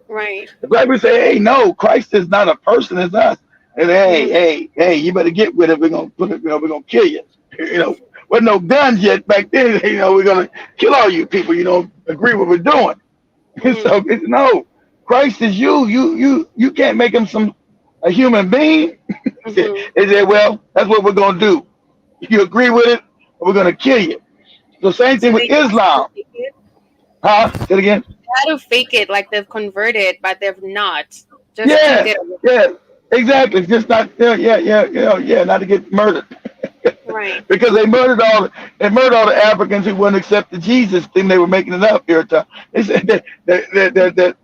S2: Right.
S7: the black people say, "Hey, no, Christ is not a person; it's us." And hey,
S2: Mm-hmm.
S7: hey, you better get with it. We're gonna put it. We're gonna kill you. With no guns yet back then. We're gonna kill all you people. You don't agree what we're doing.
S2: Mm-hmm.
S7: So no, Christ is you. You can't make him a human being.
S2: Mm-hmm.
S7: They said, well, that's what we're gonna do. You agree with it, or we're gonna kill you. So same
S2: So
S7: thing with
S2: they had to
S7: Islam.
S2: fake it.
S7: Huh? Say it again.
S2: They had to fake it like they've converted, but they've not. Just to
S7: Yeah,
S2: get away.
S7: yeah, exactly. It's just not, yeah, not to get murdered.
S2: Right.
S7: Because they murdered all the Africans who wouldn't accept the Jesus thing. They were making it up here. They said that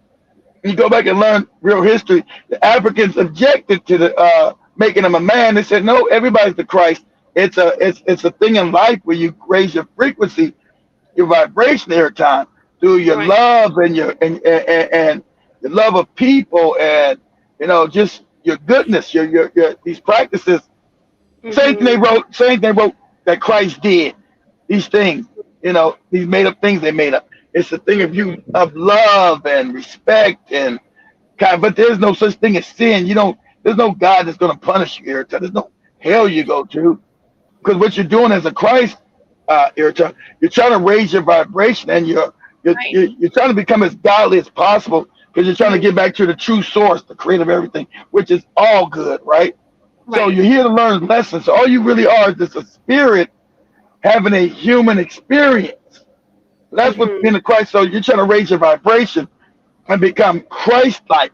S7: You go back and learn real history. The Africans objected to the making him a man. They said, no, everybody's the Christ. It's a thing in life where you raise your frequency, your vibration every time through your
S2: Right.
S7: love and and your love of people and just your goodness, your these practices.
S2: Mhm.
S7: Same thing they wrote that Christ did. These things, these made up things they made up. It's a thing of love and respect and kind. But there's no such thing as sin. You don't. There's no God that's going to punish you, Erica. There's no hell you go to because what you're doing as a Christ, Erica, you're trying to raise your vibration and
S2: Right.
S7: you're trying to become as godly as possible because you're trying to
S2: Mhm.
S7: get back to the true source, the creator of everything, which is all good, right? So
S2: Right.
S7: you're here to learn lessons. So all you really are is just a spirit having a human experience. That's what
S2: Mhm.
S7: being a Christ. So you're trying to raise your vibration and become Christ-like.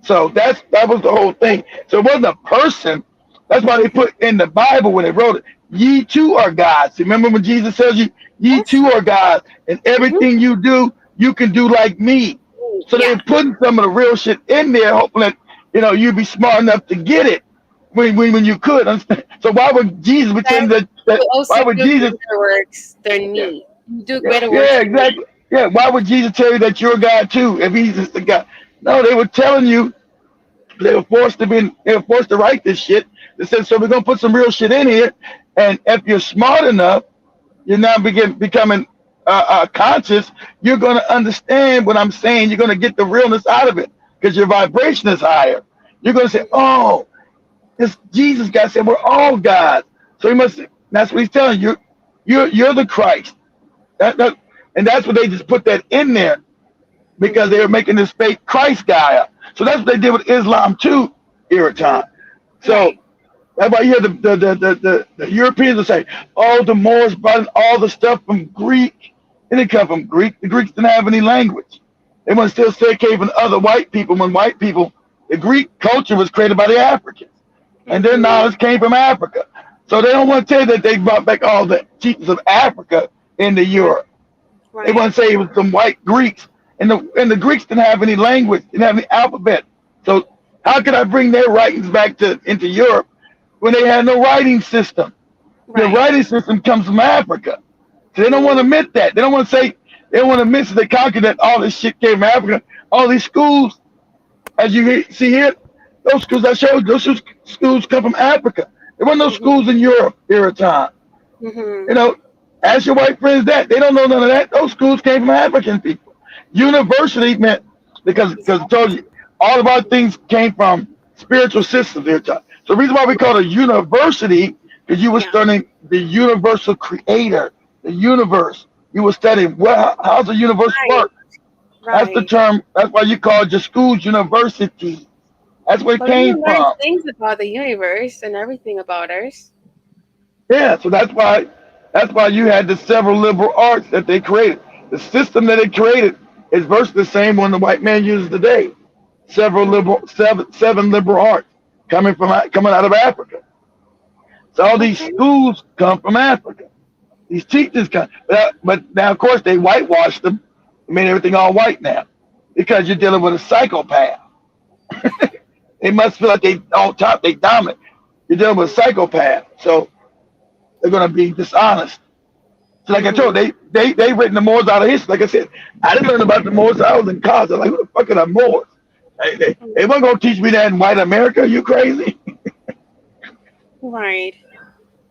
S7: So that was the whole thing. So it wasn't a person. That's why they put in the Bible when they wrote it, ye too are gods. Remember when Jesus tells you, ye
S2: Yes.
S7: too are gods, and
S2: Mhm.
S7: everything you do, you can do like me. So they're
S2: Yeah.
S7: putting some of the real shit in there, hoping that you'd be smart enough to get it when you could. So why would Jesus be
S2: That
S7: telling that
S2: you
S7: why
S2: also
S7: would
S2: do
S7: Jesus
S2: better works than
S7: yeah,
S2: me. You do
S7: yeah,
S2: better works
S7: yeah,
S2: than me.
S7: exactly. Yeah, why would Jesus tell you that you're God too if he's just the God? No, they were telling you they were forced to write this shit. They said, so we're gonna put some real shit in here, and if you're smart enough, you're now becoming conscious. You're gonna understand what I'm saying. You're gonna get the realness out of it because your vibration is higher. You're gonna say, oh, this Jesus guy said we're all gods. So he must. That's what he's telling you. You're the Christ. That and that's what they just put that in there because they were
S2: Mhm.
S7: making this fake Christ guy up. So that's what they did with Islam too,
S2: Mhm.
S7: Iraton. So
S2: Right.
S7: that's why you hear the Europeans will say, oh, the Moors brought in all the stuff from Greek. It didn't come from Greek. The Greeks didn't have any language. They want to still say it came from other white people when white people, the Greek culture was created by the Africans. And their
S2: Mhm.
S7: knowledge came from Africa. So they don't want to tell you that they brought back all the teachings of Africa into
S2: Right.
S7: Europe. They
S2: Right.
S7: want to say it was some white Greeks, and the Greeks didn't have any language, didn't have any alphabet. So how could I bring their writings back to into Europe when they had no writing system? The
S2: Right.
S7: writing system comes from Africa. So they don't want to
S2: Mhm.
S7: admit that. They don't want to say they don't want to admit that they conquered that all this shit came from Africa. All these schools, as you see here, those schools I showed, schools come from Africa. There were no
S2: Mhm.
S7: schools in Europe era time. You
S2: Mhm.
S7: know, ask your white friends that. They don't know none of that. Those schools came from African people. University meant because I told
S2: Exactly.
S7: you all of our things came from spiritual systems there. So the reason why we call it a university because you were
S2: Yeah.
S7: studying the universal creator, the universe. You were studying how's the universe
S2: Right.
S7: work. That's the
S2: Right.
S7: term. That's why you call your schools university. That's where it
S2: But we
S7: came
S2: learn
S7: from.
S2: things about the universe and everything about us.
S7: Yeah, so that's why you had the several liberal arts that they created. The system that they created is virtually the same one the white man uses today.
S2: Mhm.
S7: Seven liberal arts coming out of Africa. So all these
S2: Okay.
S7: schools come from Africa. These teachers come, but now of course they whitewashed them, made everything all white now, because you're dealing with a psychopath. They must feel like they on top, they dominant. You're dealing with a psychopath, so they're gonna be dishonest. So like I told,
S2: Mhm.
S7: they written the Moors out of history. Like I said, I didn't learn about the Moors. I was in college. I'm like, who the fuck are the Moors? They weren't gonna teach me that in white America. You crazy?
S2: Right.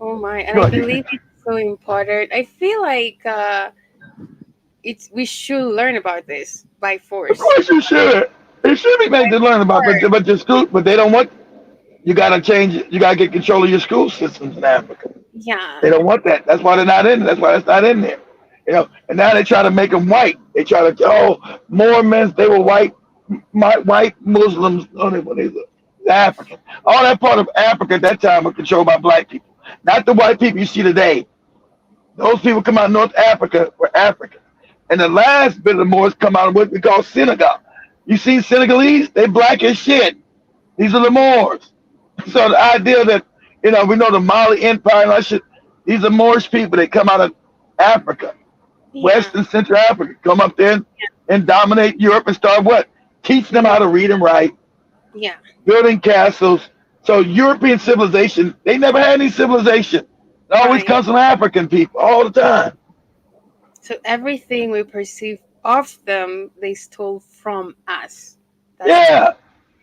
S2: Oh my. And I
S7: Of
S2: believe it's so important. I feel like it's we should learn about this by force.
S7: course you should. It should be made to learn about, but your school, but they don't want. You gotta change it. You gotta get control of your school systems in Africa.
S2: Yeah.
S7: They don't want that. That's why they're not in. That's why it's not in there. And now they try to make them white. They try to Mormons. They were white, white Muslims. Oh, they were African. All that part of Africa at that time was controlled by black people, not the white people you see today. Those people come out of North Africa were African, and the last bit of the Moors come out of what we call Senegal. You see Senegalese? They black as shit. These are the Moors. So the idea that we know the Mali Empire and that shit. These are Moorish people. They come out of Africa, West
S2: Yeah.
S7: and Central Africa, come up there and dominate Europe and start what? teach them how to read and write,
S2: Yeah.
S7: building castles. So European civilization, they never had any civilization. It always
S2: Right.
S7: comes from African people all the time.
S2: So everything we perceive of them, they stole from us. That's
S7: Yeah,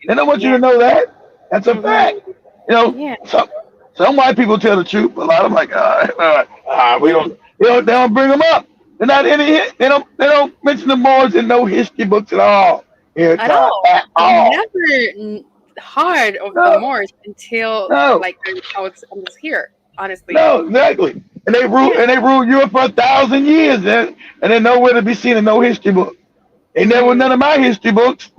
S7: they don't want you
S2: yeah.
S7: to know that. That's a fact.
S2: Mm-hmm.
S7: You know,
S2: Yeah.
S7: some white people tell the truth, but a lot of them like, we
S2: Yeah.
S7: don't, they don't bring them up. They're not in it. They don't mention the Moors in no history books at all. Here,
S2: At
S7: time
S2: all.
S7: at
S2: I
S7: all.
S2: never heard of the
S7: No,
S2: Moors until
S7: no,
S2: like I was here. Honestly.
S7: no, exactly. And they rule
S2: Yeah.
S7: and they ruled Europe for 1,000 years, and they're nowhere to be seen in no history book. They never
S2: Mm-hmm.
S7: none of my history books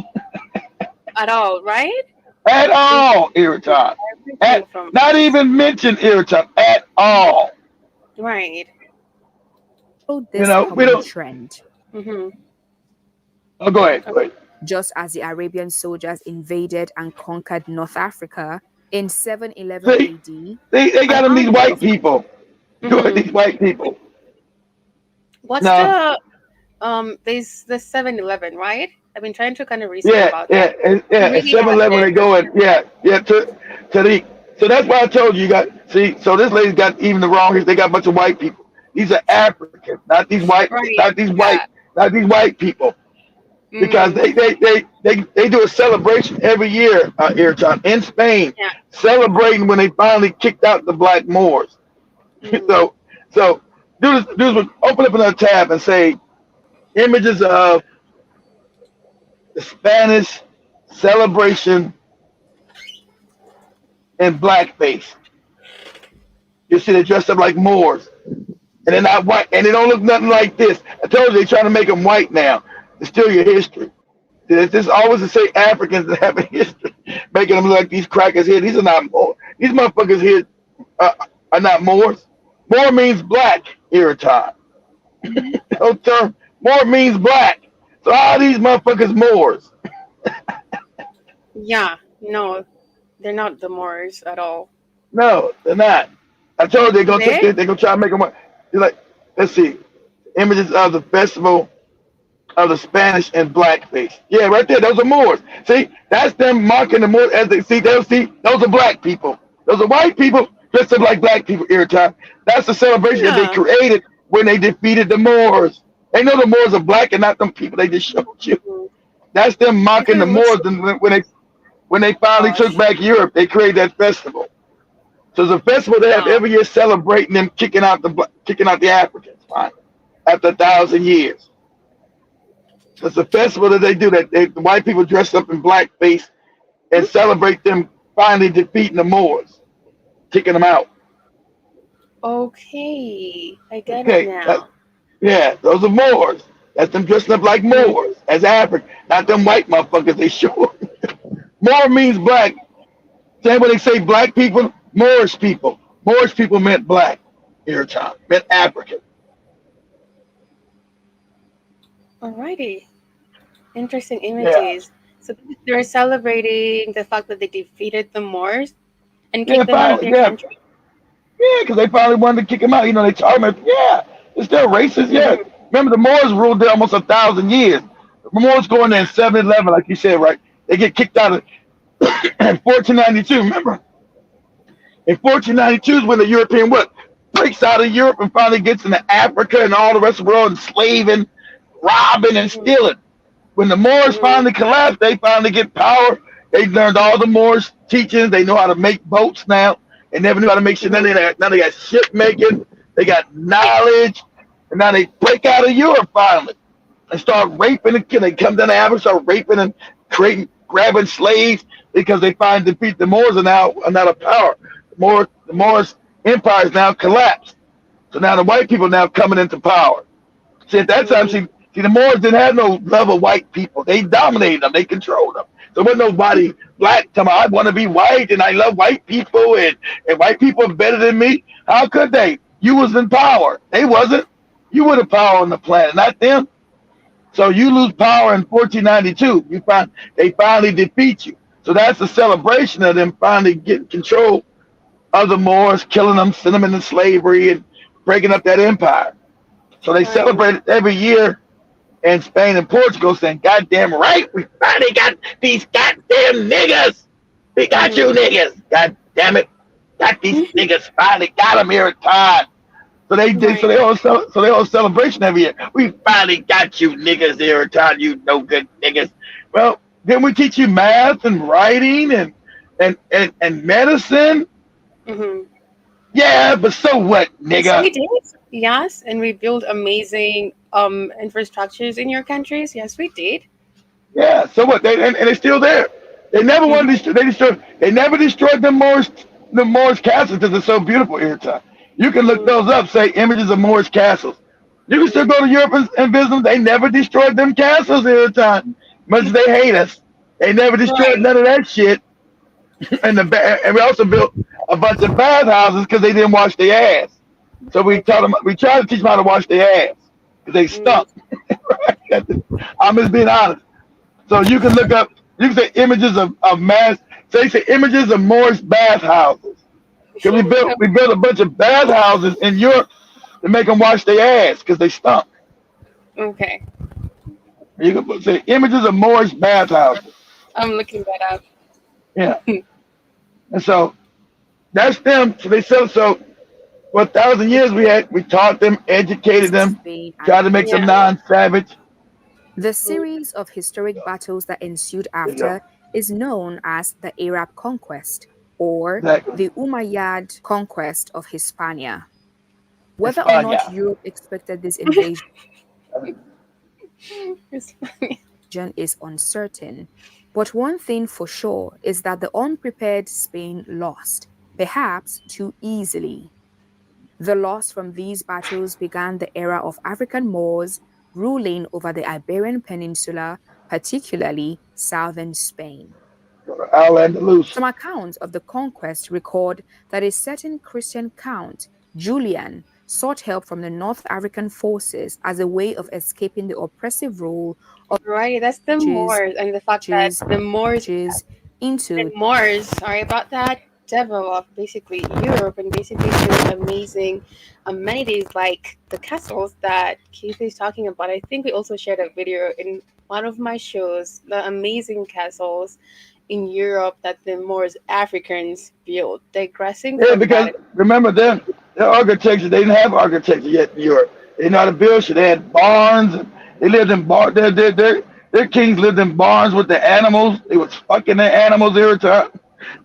S2: At all, right?
S7: at
S2: They
S7: all.
S2: took
S7: Irritant.
S2: everything from
S7: Not
S2: us.
S7: even mention irritant at all.
S2: Right.
S7: You
S9: This
S7: know, we
S9: common
S7: don't.
S9: trend,
S2: Mm-hmm.
S7: Oh, go ahead. Go ahead.
S9: just as the Arabian soldiers invaded and conquered North Africa in 711
S7: See,
S9: AD,
S7: they
S9: an
S7: got them. These
S9: army
S7: white
S9: of
S7: people.
S2: Mm-hmm.
S7: These white people.
S2: What's
S7: No.
S2: there's the 7-Eleven, right? I've been trying to kind of research
S7: Yeah,
S2: about
S7: yeah,
S2: that.
S7: yeah.
S2: It
S7: At
S2: really
S7: 7-Eleven, they
S2: happened.
S7: go in. Yeah. To the. So that's why I told you, you got. See, so this lady's got even the wrong. They got a bunch of white people. These are Africans, not these white,
S2: Right.
S7: not these white,
S2: Yeah.
S7: not these white people. Because
S2: Mm.
S7: they do a celebration every year, Airtime, in Spain,
S2: Yeah.
S7: celebrating when they finally kicked out the black Moors.
S2: Mm.
S7: So do this would open up another tab and say images of the Spanish celebration in blackface. You see they dressed up like Moors. And they're not white and they don't look nothing like this. I told you they're trying to make them white now to steal your history. This always to say Africans that have a history, making them look like these crackers here. These are not Moors. These motherfuckers here are not Moors. Moor means black here at time. No term. Moor means black. So all these motherfuckers Moors.
S2: Yeah. No, they're not the Moors at all.
S7: No, they're not. I told you they're gonna take
S2: They?
S7: this. They're gonna try to make them. They're like, let's see, images of the festival of the Spanish and blackface. Yeah, right there. Those are Moors. See, that's them marking the Moors as they see. They'll see those are black people. Those are white people dressed up like black people every time. That's the celebration that they
S2: Yeah.
S7: created when they defeated the Moors. They know the Moors are black and not them people they just showed you.
S2: Mhm.
S7: That's them
S2: Because
S7: mocking the
S2: it looks
S7: Moors. And when they finally took
S2: gosh.
S7: back Europe, they created that festival. So it's a festival they have
S2: Yeah.
S7: every year celebrating them kicking out the Africans. Fine, after 1,000 years. So it's a festival that they do that the white people dress up in blackface and celebrate them finally defeating the Moors, kicking them out.
S2: Okay. I get it
S7: Okay,
S2: now.
S7: yeah, those are Moors. That's them dressing up like Moors as African, not them white motherfuckers they show. Moor means black. Same when they say black people, Moorish people. Moorish people meant black here time, meant African.
S2: Alrighty. Interesting
S7: Yeah,
S2: images. So they're celebrating the fact that they defeated the Moors and
S7: yeah,
S2: kicked them out of
S7: finally,
S2: their
S7: yeah,
S2: country.
S7: yeah, because they finally wanted to kick him out. You know, they charged him. Yeah, it's still racist. Yeah,
S2: Mm-hmm.
S7: remember the Moors ruled there almost 1,000 years. The Moors go in there in 7-11, like you said, right? They get kicked out of in 1492. Remember, in 1492 is when the European what breaks out of Europe and finally gets into Africa and all the rest of the world, enslaving, robbing, and stealing. When the Moors
S2: Mm-hmm.
S7: finally collapse, they finally get power. They learned all the Moors teachings. They know how to make boats now. They never knew how to make shit.
S2: Mm-hmm.
S7: Now they got ship making. They got
S2: Yeah.
S7: knowledge. And now they break out of Europe finally and start raping and killing. They come down to Africa, start raping and grabbing slaves because they find defeat the Moors are now out of power. The Moors empire is now collapsed. So now the white people now coming into power. See, at that time,
S2: Mm-hmm.
S7: the Moors didn't have no love of white people. They dominated them. They controlled them. There wasn't nobody black talking about, I want to be white and I love white people and white people are better than me. How could they? You was in power. They wasn't. You were the power on the planet, not them. So you lose power in 1492. They finally defeat you. So that's a celebration of them finally getting control of the Moors, killing them, sending them into slavery, and breaking up that empire. So they
S2: Right.
S7: celebrate it every year and Spain and Portugal saying, "Goddamn right, we finally got these goddamn niggas. We got you niggas. God damn it, got these niggas finally got them here in time." So
S2: Right.
S7: so they hold celebration every year. We finally got you niggas here in time. You no good niggas. Well, then we teach you math and writing and medicine.
S2: Mm-hmm.
S7: Yeah, but so what,
S2: Yes,
S7: nigga?
S2: we did. Yes, and we built amazing infrastructures in your countries. Yes, we did.
S7: Yeah, so what? And they're still there. They never
S2: Mm-hmm.
S7: wanted to. They never destroyed the Moorish castles because they're so beautiful here. Time you can look
S2: Mm-hmm.
S7: those up. Say images of Moorish castles. You can still go to Europe and visit them. They never destroyed them castles here. Time much as they hate us, they never destroyed
S2: Right.
S7: none of that shit. And we also built a bunch of bathhouses because they didn't wash their ass. So we taught
S2: Okay.
S7: them. We tried to teach them how to wash their ass because they
S2: Mm.
S7: stunk. I'm just being honest. So you can look up, you can say images of mass, say images of Moorish bathhouses. Because we built a bunch of bathhouses in Europe to make them wash their ass because they stunk.
S2: Okay.
S7: You can say images of Moorish bathhouses.
S2: I'm looking that up.
S7: Yeah. And so that's them. So they said, so for 1,000 years we taught them, educated them,
S9: Spain and
S7: tried to make them
S2: Yeah.
S7: non-savage.
S9: The series of historic battles that ensued
S7: There you go.
S9: after is known as the Arab conquest or
S7: Exactly.
S9: the Umayyad conquest of Hispania.
S7: It's
S9: Whether or
S7: fun,
S9: not
S7: yeah.
S9: Europe expected this invasion
S2: It's funny.
S9: is uncertain, but one thing for sure is that the unprepared Spain lost, perhaps too easily. The loss from these battles began the era of African Moors ruling over the Iberian Peninsula, particularly southern Spain.
S7: Al Andalus.
S9: Some accounts of the conquest record that a certain Christian count, Julian, sought help from the North African forces as a way of escaping the oppressive rule of
S2: Right. That's the
S9: Jews,
S2: Moors, and the fact that
S9: Jews,
S2: the Moors
S9: Jews
S2: the
S9: into
S2: Moors, sorry about that, developed basically Europe and basically built amazing amenities like the castles that Keith is talking about. I think we also shared a video in one of my shows, the amazing castles in Europe that the Moors Africans built, digressing
S7: Yeah,
S2: from
S7: because
S2: that.
S7: remember them, their architecture, they didn't have architecture yet in Europe. They didn't know how to build shit. They had barns. And they lived in barns. Their kings lived in barns with the animals. They was fucking their animals every time.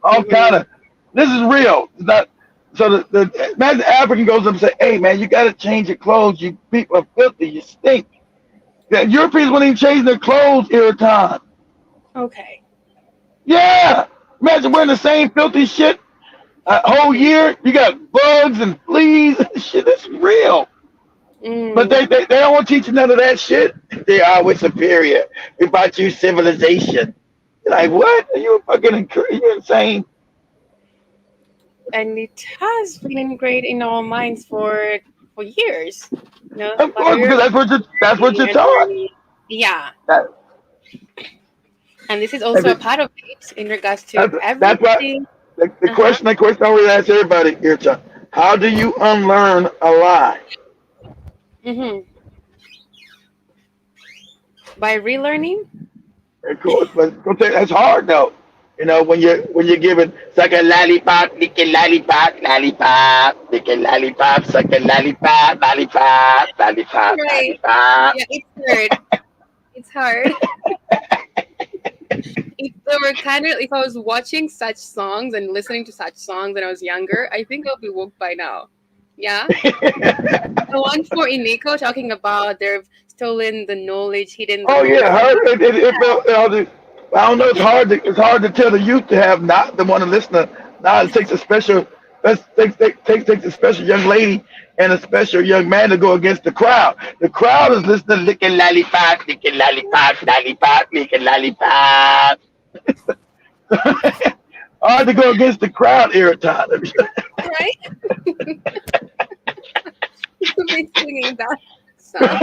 S7: All kind
S2: Hmm.
S7: of. This is real. It's not. So imagine African goes up and say, "Hey man, you got to change your clothes. You people are filthy. You stink." The Europeans wouldn't even change their clothes every time.
S2: Okay.
S7: Yeah. Imagine wearing the same filthy shit a whole year. You got bugs and fleas and shit. It's real. But
S2: Mm.
S7: they don't want to teach you none of that shit. They are we're superior. We brought you civilization. You're like, what? Are you are you insane?
S2: And it has been ingrained in our minds for years. You know,
S7: Of
S2: but
S7: course, because that's what you're
S2: a
S7: taught.
S2: journey. Yeah.
S7: That,
S2: And this is
S7: that's,
S2: also a part of it in regards to
S7: that's why
S2: everything. Uh-huh.
S7: the question I always ask everybody here, Chuck, how do you unlearn a lie?
S2: Mm-hmm. By relearning.
S7: Of course, but that's hard though. You know, when you're given suck a lollipop, lick a lollipop, lollipop, lick a lollipop, suck a lollipop, lollipop, lollipop,
S2: Right.
S7: lollipop.
S2: Yeah, it's hard. It's hard. If there were kind of, if I was watching such songs and listening to such songs when I was younger, I think I'll be woke by now. Yeah. The one for Iniko talking about they've stolen the knowledge, hidden the
S7: Oh
S2: knowledge.
S7: yeah, her. It felt. I don't know. It's hard to tell the youth to have not the one to listen to. Now it takes a special. Takes a special young lady and a special young man to go against the crowd. The crowd is listening, licking lollipop, lollipop, licking lollipop. Hard to go against the crowd every time.
S2: Right? You've been singing that song.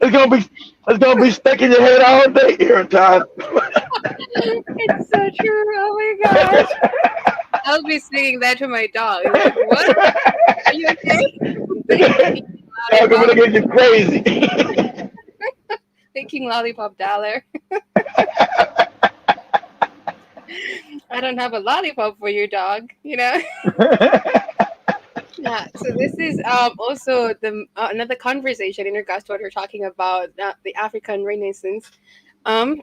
S7: It's gonna be stuck in your head all day every time.
S2: It's so true. Oh my gosh. I'll be singing that to my dog. He's like, what? Are you okay?
S7: Dog gonna get you crazy.
S2: thinking lollipop dollar. I don't have a lollipop for your dog, you know. Yeah, so this is also the another conversation in regards to what we're talking about, the African Renaissance. Um,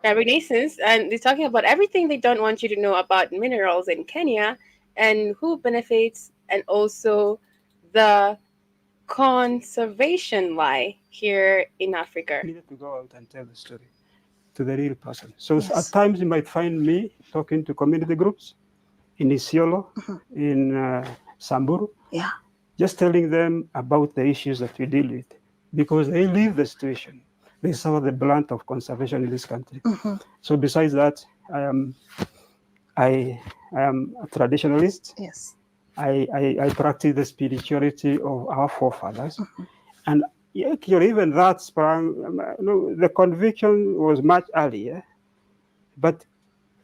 S2: Renaissance, and they're talking about everything they don't want you to know about minerals in Kenya and who benefits, and also the conservation lie here in Africa.
S10: Needed to go out and tell the story to the real person. So at times you might find me talking to community groups in Isiolo, in Samburu, just telling them about the issues that we deal with, because they live the situation. They saw the blunt of conservation in this country. So besides that, I am a traditionalist.
S11: Yes.
S10: I practice the spirituality of our forefathers. And actually, even that sprang, the conviction was much earlier, but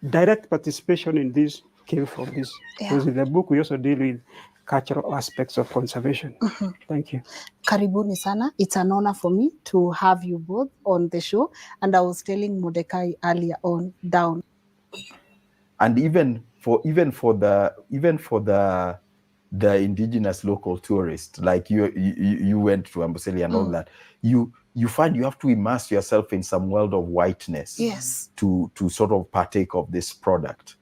S10: direct participation in this came from this. Because in the book, we also deal with cultural aspects of conservation. Thank you.
S11: Karibuni sana. It's an honor for me to have you both on the show. And I was telling Mordecai earlier on down.
S12: And even for the indigenous local tourists, like you went to Amboseli and all that, you find you have to immerse yourself in some world of whiteness to sort of partake of this product.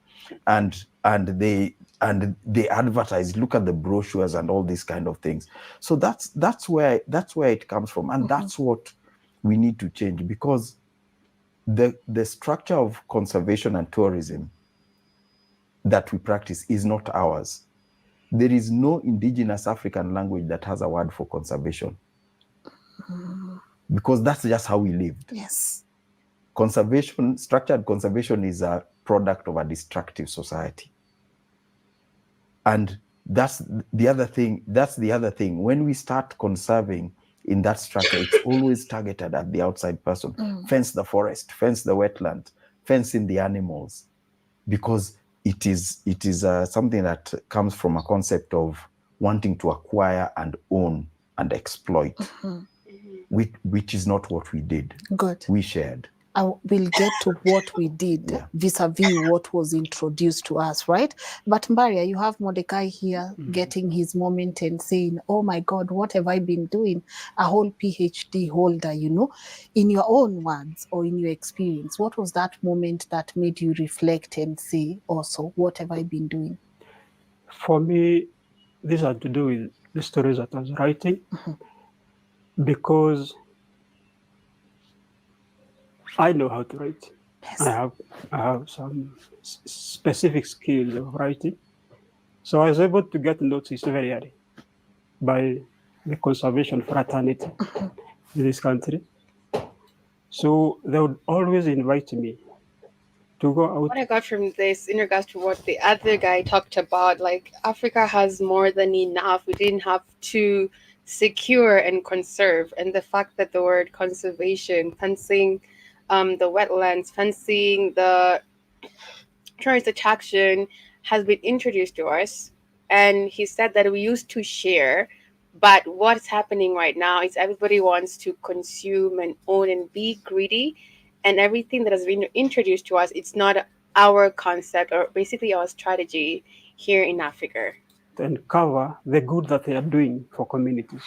S12: And they advertise, look at the brochures and all these kind of things. So that's where it comes from. And that's what we need to change, because the structure of conservation and tourism that we practice is not ours. There is no indigenous African language that has a word for conservation, because that's just how we lived.
S11: Yes.
S12: Structured conservation is a product of a destructive society. And that's the other thing. When we start conserving in that structure, it's always targeted at the outside person. Fence the forest, fence the wetland, fence in the animals, because it is something that comes from a concept of wanting to acquire and own and exploit, which is not what we did.
S11: Good.
S12: We shared.
S11: I will get to what we did vis-a-vis what was introduced to us, right? But Mbaria, you have Mordecai here getting his moment and saying, oh my God, what have I been doing? A whole PhD holder, in your own words or in your experience, what was that moment that made you reflect and say also, what have I been doing?
S10: For me, this had to do with the stories that I was writing, because I know how to write. Yes. I have some specific skills of writing. So I was able to get noticed very early by the conservation fraternity in this country. So they would always invite me to go out.
S2: What I got from this in regards to what the other guy talked about, like Africa has more than enough. We didn't have to secure and conserve. And the fact that the word conservation, fencing, the wetlands, fencing, the tourist attraction has been introduced to us. And he said that we used to share, but what's happening right now is everybody wants to consume and own and be greedy. And everything that has been introduced to us, it's not our concept or basically our strategy here in Africa.
S10: And cover the good that they are doing for communities.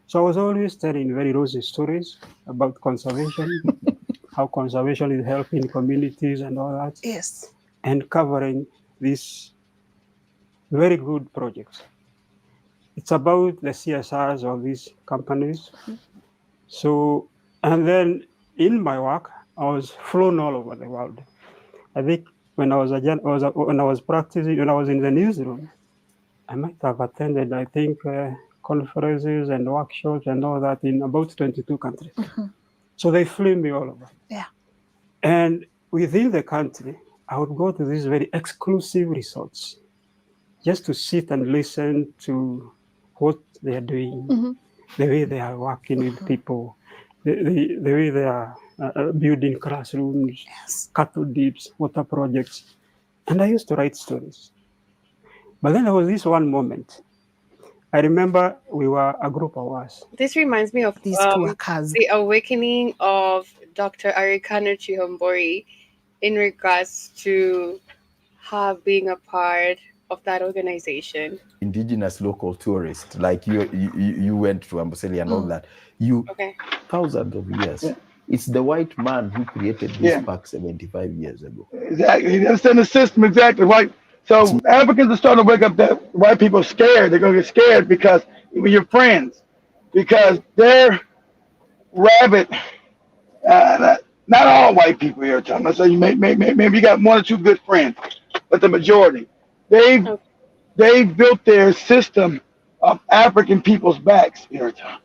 S10: So I was always telling very rosy stories about conservation, how conservation is helping communities and all that.
S11: Yes.
S10: And covering these very good projects. It's about the CSRs of these companies. So, and then in my work, I was flown all over the world. I think when I was practicing, when I was in the newsroom, I might have attended, I think, conferences and workshops and all that in about 22 countries. So they flew me all over.
S11: Yeah.
S10: And within the country, I would go to these very exclusive resorts just to sit and listen to what they are doing, the way they are working with people, the way they are building classrooms, cattle dips, water projects. And I used to write stories. But then there was this one moment. I remember we were a group of us.
S2: This reminds me of
S11: These two workers.
S2: the awakening of Dr. Arikano Chihombori in regards to her being a part of that organization.
S12: Indigenous local tourists, like you went to Amboseli and all that.
S2: Okay.
S12: Thousands of years.
S7: Yeah.
S12: It's the white man who created this park 75 years ago.
S7: Exactly. He understands the system exactly. White. So Africans are starting to wake up that white people are scared. They're gonna get scared because even your friends, because they're rabid. Not all white people here, Tom. So you maybe you got one or two good friends, but the majority, they built their system of African people's backs here, Tom.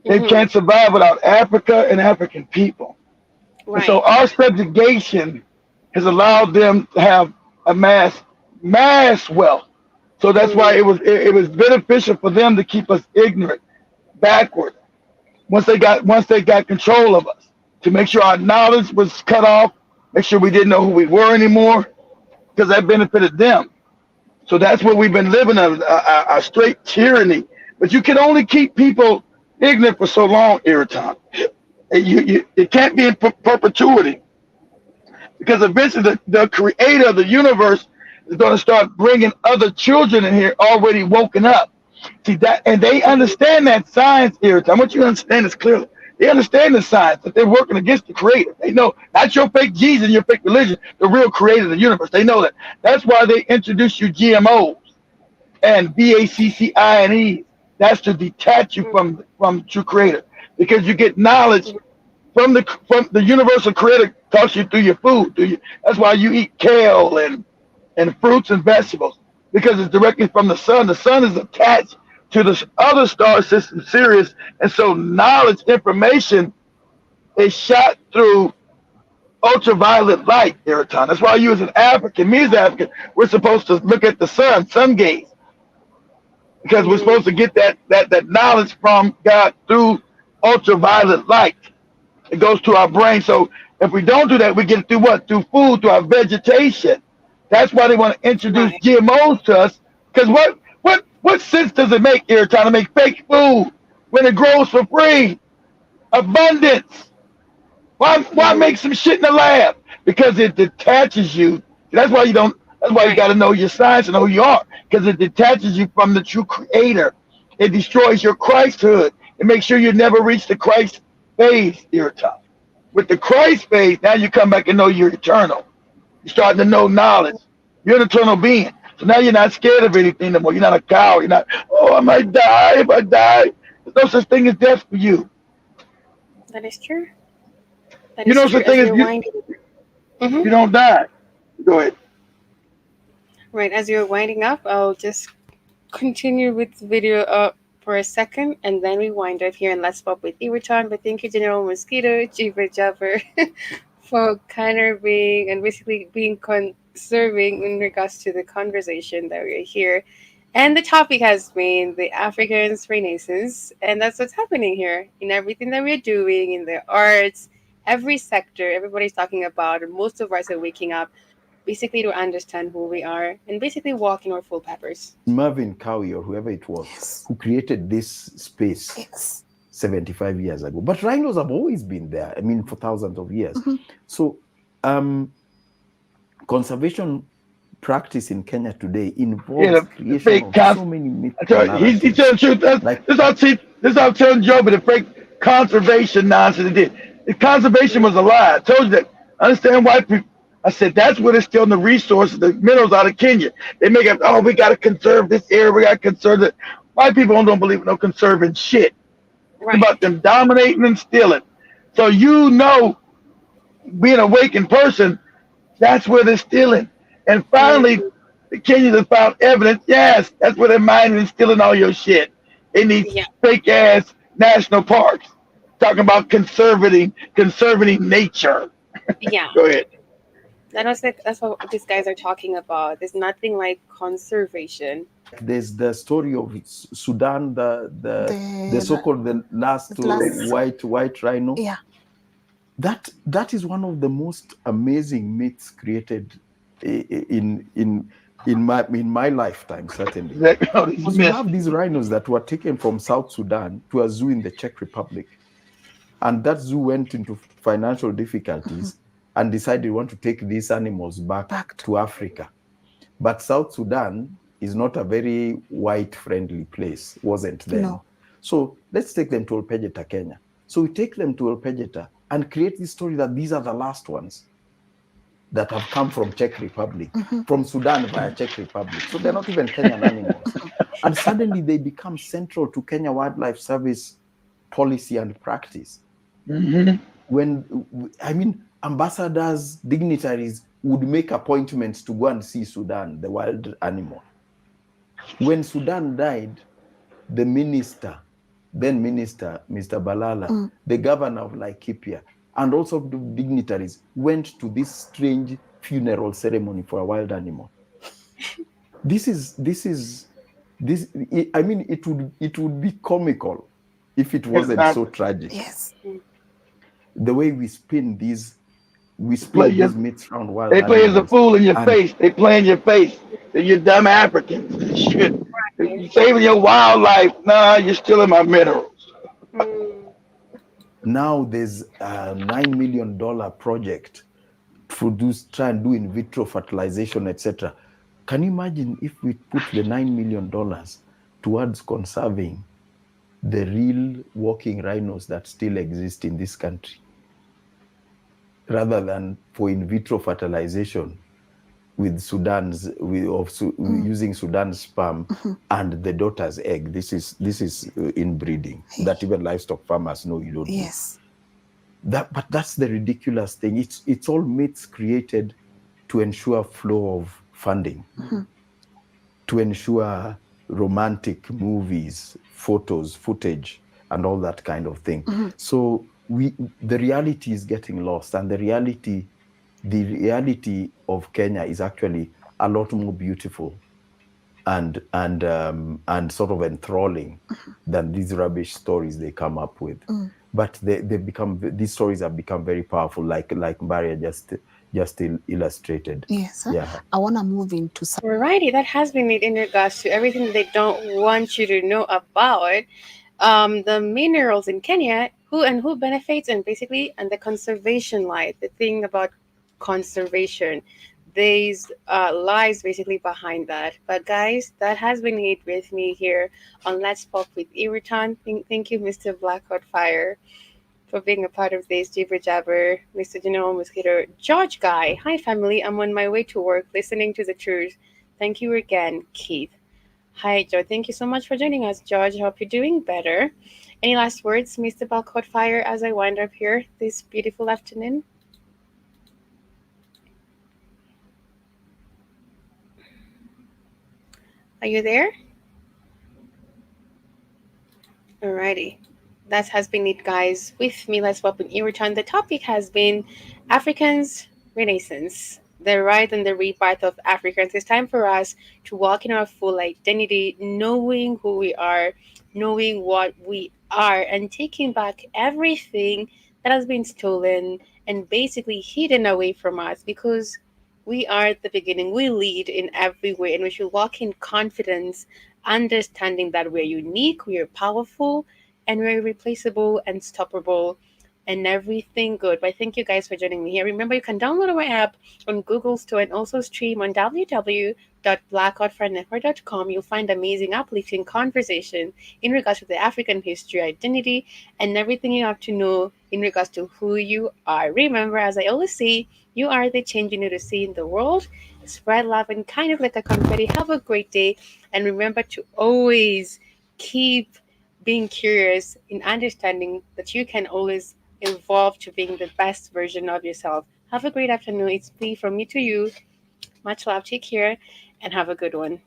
S7: They can't survive without Africa and African people.
S2: Right.
S7: And so our subjugation has allowed them to have a mass wealth. So that's why it was beneficial for them to keep us ignorant, backward. Once they got control of us, to make sure our knowledge was cut off, make sure we didn't know who we were anymore, because that benefited them. So that's what we've been living under, a straight tyranny. But you can only keep people ignorant for so long, Iraton. It can't be in perpetuity, because eventually the creator of the universe is going to start bringing other children in here already woken up. See that, and they understand that science, Iraton. I want you to understand this clearly. They understand the science, that they're working against the creator. They know not your fake Jesus, your fake religion, the real creator of the universe. They know that. That's why they introduce you GMOs and BACCINEs. That's to detach you from true creator, because you get knowledge from the universal creator. Talks you through your food. That's why you eat kale and fruits and vegetables, because it's directly from the sun. The sun is attached to the other star system, Sirius, and so knowledge, information is shot through ultraviolet light, Iraton. That's why you as an African, me as an African, we're supposed to look at the sun gaze, because we're supposed to get that knowledge from God through ultraviolet light. It goes to our brain. So if we don't do that, we get it through what? Through food, through our vegetation. That's why they want to introduce GMOs to us, because what sense does it make, Iraton, to make fake food when it grows for free? Abundance. Why make some shit in the lab? Because it detaches you. That's why you don't. That's why you got to know your science and know who you are, because it detaches you from the true creator. It destroys your Christhood. It makes sure you never reach the Christ phase, Iraton. With the Christ phase, now you come back and know you're eternal. You're starting to know knowledge. You're an eternal being. So now you're not scared of anything anymore. You're not a coward. You're not, oh, I might die if I die. There's no such thing as death for you.
S2: That is true. That
S7: you
S2: is
S7: know
S2: true.
S7: such thing as you don't die. Go ahead.
S2: Right, as you're winding up, I'll just continue with the video for a second, and then we wind up here and let's pop with Iraton. But thank you, General Mosquito, Jibber Jabber, for kind of being and basically being conserving in regards to the conversation that we're here. And the topic has been the Africans Renaissance, and that's what's happening here in everything that we're doing, in the arts, every sector. Everybody's talking about, and most of us are waking up basically to understand who we are and basically walk in our full peppers.
S12: Mervyn Cowie, or whoever it was, who created this space 75 years ago. But rhinos have always been there, I mean, for thousands of years. So conservation practice in Kenya today involves creation of so many myths.
S7: He's telling the truth. This is how I'm telling Joe, but the fake conservation nonsense it did. The conservation was a lie. I told you that. I understand why people. I said, that's where they're stealing the resources, the minerals out of Kenya. They make up, oh, we got to conserve this area. We got to conserve it. White people don't believe in no conserving shit. Right. It's about them dominating and stealing. So you know, being an awakened person, that's where they're stealing. And finally, the Kenyans have found evidence. Yes, that's where they're mining and stealing all your shit in these fake-ass national parks. Talking about conserving nature.
S2: Yeah.
S7: Go ahead.
S2: That's what these guys are talking about. There's nothing like conservation.
S12: There's the story of Sudan, the so-called the last white rhino.
S11: Yeah.
S12: That is one of the most amazing myths created in in my lifetime, certainly.
S7: Exactly. Oh, this is
S12: Because you
S7: missed.
S12: have these rhinos that were taken from South Sudan to a zoo in the Czech Republic. And that zoo went into financial difficulties and decided want to take these animals back to Africa. But South Sudan is not a very white-friendly place, wasn't then.
S11: No.
S12: So let's take them to Olpejeta, Kenya. So we take them to Olpejeta and create this story that these are the last ones that have come from Czech Republic, from Sudan via Czech Republic. So they're not even Kenyan animals. And suddenly they become central to Kenya Wildlife Service policy and practice. When, I mean, ambassadors, dignitaries would make appointments to go and see Sudan, the wild animal. When Sudan died, the minister, then Minister, Mr. Balala, the governor of Laikipia, and also the dignitaries went to this strange funeral ceremony for a wild animal. I mean, it would be comical if it wasn't so tragic.
S11: Yes.
S12: The way we spin these myths around wild
S7: They play as a
S12: animals.
S7: fool in your face. They play in your face. They're you dumb Africans. Shit. You're saving your wildlife. Nah, you're stealing my minerals.
S12: Now there's a $9 million project to try and do in vitro fertilization, etc. Can you imagine if we put the $9 million towards conserving the real walking rhinos that still exist in this country, rather than for in vitro fertilization with using Sudan's sperm and the daughter's egg? This is inbreeding that even livestock farmers know you don't do.
S11: Yes.
S12: But that's the ridiculous thing. It's all myths created to ensure flow of funding, to ensure romantic movies, photos, footage, and all that kind of thing. So the reality is getting lost, and the reality of Kenya is actually a lot more beautiful and sort of enthralling than these rubbish stories they come up with. But these stories have become very powerful, like Maria just illustrated.
S11: Yes.
S12: Yeah.
S11: I want to move into
S2: Alrighty, that has been it in regards to everything they don't want you to know about the minerals in Kenya, who benefits, and basically, and the conservation life, the thing about conservation. There's lies basically behind that. But guys, that has been it with me here on Let's Pop with Iritan. Thank you, Mr. Blackheart Fire, for being a part of this jibber jabber. Mr. General Mosquito, George Guy. Hi family, I'm on my way to work listening to the truth. Thank you again, Keith. Hi, George. Thank you so much for joining us, George. Hope you're doing better. Any last words, Mr. Balcott Fire, as I wind up here this beautiful afternoon? Are you there? Alrighty. That has been it, guys. With me, Let's Pop in Iritan. The topic has been Africans Renaissance, the rise and the rebirth of Africans. It's time for us to walk in our full identity, knowing who we are, knowing what we are, and taking back everything that has been stolen and basically hidden away from us, because we are the beginning. We lead in every way, and we should walk in confidence, understanding that we're unique, we are powerful, and we're irreplaceable, unstoppable, and everything good. But thank you guys for joining me here. Remember, you can download our app on Google Store and also stream on www.blackoutfromnetwork.com. You'll find amazing, uplifting conversation in regards to the African history, identity, and everything you have to know in regards to who you are. Remember, as I always say, you are the change you need to see in the world. Spread love and kind of like a confetti. Have a great day. And remember to always keep being curious in understanding that you can always evolve to being the best version of yourself. Have a great afternoon. It's me from me to you. Much love. Take care and have a good one.